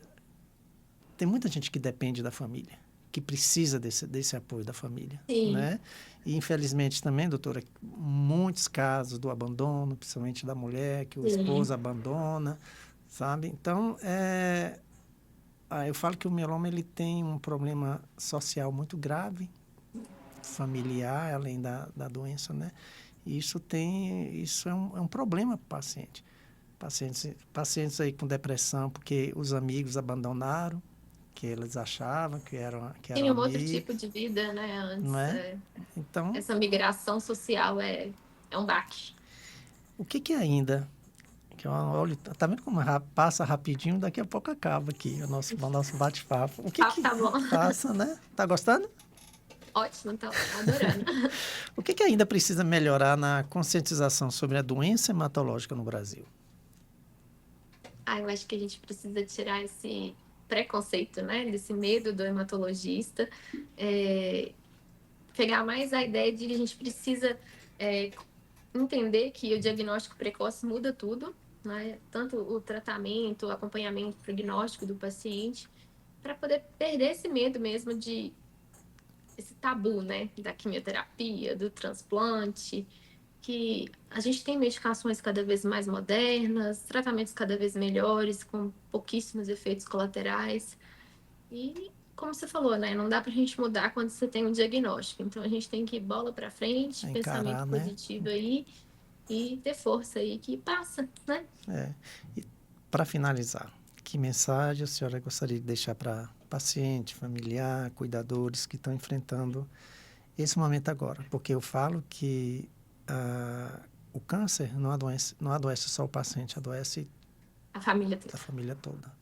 gente que depende da família, que precisa desse apoio da família, né? E infelizmente também, doutora, muitos casos do abandono, principalmente da mulher, que o esposo abandona, sabe? Então, eu falo que o mieloma ele tem um problema social muito grave, familiar, além da doença, né? E isso é um problema para o paciente. Pacientes aí com depressão, porque os amigos abandonaram, que eles achavam que eram Tinha um amigos, outro tipo de vida, né, antes. não é? Então, essa migração social é um baque. o que ainda... Olha, tá vendo como passa rapidinho? Daqui a pouco acaba aqui o nosso bate-papo. O que Tá bom. passa, né? Tá gostando? Ótimo, tá adorando. O que ainda precisa melhorar na conscientização sobre a doença hematológica no Brasil? Eu acho que a gente precisa tirar esse preconceito, né? Desse medo do hematologista. Pegar mais a ideia de que a gente precisa entender que o diagnóstico precoce muda tudo, né? Tanto o tratamento, o acompanhamento, o prognóstico do paciente, para poder perder esse medo mesmo de esse tabu, né? Da quimioterapia, do transplante, que a gente tem medicações cada vez mais modernas, tratamentos cada vez melhores, com pouquíssimos efeitos colaterais. E, como você falou, né? Não dá pra gente mudar quando você tem um diagnóstico. Então, a gente tem que ir bola pra frente, pensamento positivo aí e ter força aí que passa, né? E para finalizar, que mensagem a senhora gostaria de deixar para paciente, familiar, cuidadores que estão enfrentando esse momento agora? Porque eu falo que o câncer não adoece só o paciente, adoece a família toda. A família toda,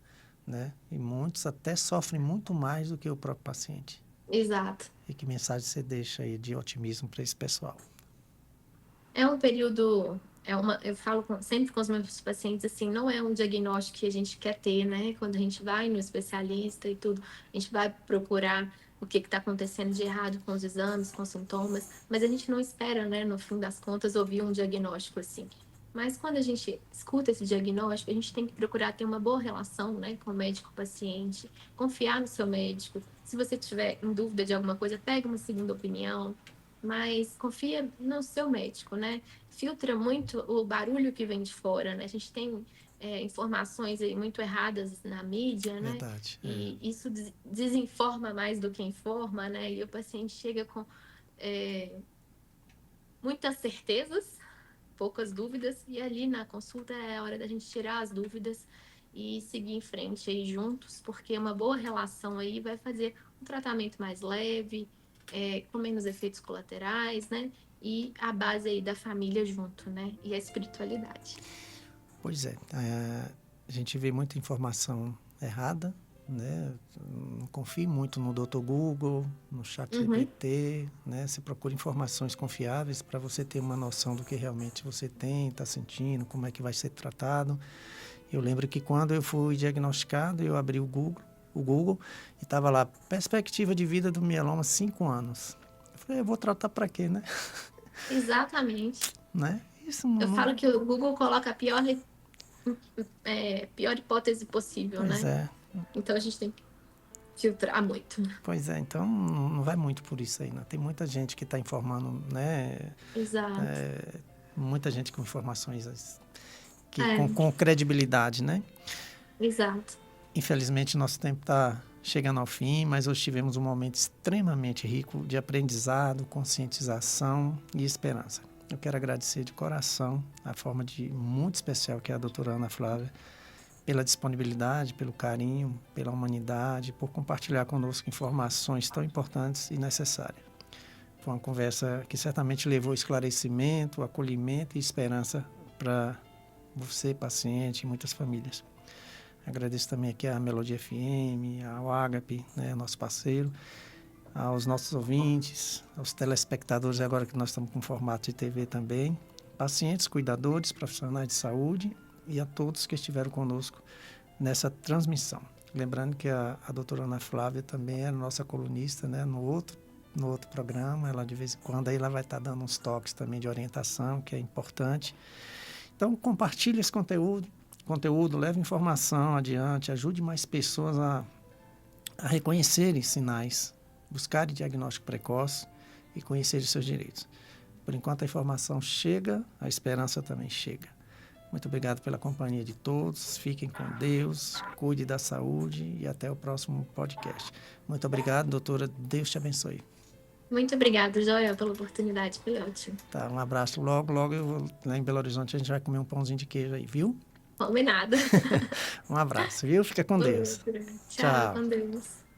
né? E muitos até sofrem muito mais do que o próprio paciente. Exato. E que mensagem você deixa aí de otimismo para esse pessoal? É um período... eu falo sempre com os meus pacientes assim, não é um diagnóstico que a gente quer ter, né? Quando a gente vai no especialista e tudo, a gente vai procurar o que está acontecendo de errado com os exames, com os sintomas, mas a gente não espera, né, no fim das contas, ouvir um diagnóstico assim. Mas quando a gente escuta esse diagnóstico, a gente tem que procurar ter uma boa relação, né, com o médico-paciente, confiar no seu médico. Se você tiver em dúvida de alguma coisa, pega uma segunda opinião, mas confia no seu médico, né? Filtra muito o barulho que vem de fora, né? A gente tem informações aí muito erradas na mídia, né? Verdade. E isso desinforma mais do que informa, né? E o paciente chega com muitas certezas, poucas dúvidas, e ali na consulta é a hora da gente tirar as dúvidas e seguir em frente aí juntos, porque uma boa relação aí vai fazer um tratamento mais leve, com menos efeitos colaterais, né? E a base aí da família junto, né? E a espiritualidade. Pois é, a gente vê muita informação errada, né? Não confie muito no Dr. Google, no ChatGPT, né? Você procura informações confiáveis para você ter uma noção do que realmente você tem, está sentindo, como é que vai ser tratado. Eu lembro que quando eu fui diagnosticado, eu abri o Google e estava lá, perspectiva de vida do mieloma, 5 anos. Eu falei, eu vou tratar para quê, né? Exatamente. Né? Eu falo que o Google coloca a pior hipótese possível, pois né? É. Então a gente tem que filtrar muito. Pois é, então não vai muito por isso aí, não. Tem muita gente que está informando, né? Exato. Muita gente com informações que, É, com credibilidade, né? exato. Infelizmente, nosso tempo está chegando ao fim, mas hoje tivemos um momento extremamente rico de aprendizado, conscientização e esperança. Eu quero agradecer de coração a forma muito especial que é a doutora Ana Flávia, pela disponibilidade, pelo carinho, pela humanidade, por compartilhar conosco informações tão importantes e necessárias. Foi uma conversa que certamente levou esclarecimento, acolhimento e esperança para você, paciente, e muitas famílias. Agradeço também aqui à Melodia FM, ao Ágape, né, nosso parceiro, aos nossos ouvintes, aos telespectadores, agora que nós estamos com formato de TV também, pacientes, cuidadores, profissionais de saúde e a todos que estiveram conosco nessa transmissão. Lembrando que a doutora Ana Flávia também é nossa colunista, né, no outro programa, ela de vez em quando aí ela vai estar dando uns toques também de orientação, que é importante. Então, compartilhe esse conteúdo, leve informação adiante, ajude mais pessoas a reconhecerem sinais, buscarem diagnóstico precoce e conhecerem seus direitos. Por enquanto a informação chega, a esperança também chega. Muito obrigado pela companhia de todos, fiquem com Deus, cuide da saúde e até o próximo podcast. Muito obrigado, doutora, Deus te abençoe. Muito obrigada, Joel, pela oportunidade, foi ótimo. Tá, um abraço. Logo eu vou lá em Belo Horizonte, a gente vai comer um pãozinho de queijo aí, viu? Combinado. Um abraço, viu? Fica com Deus. Tchau, com Deus.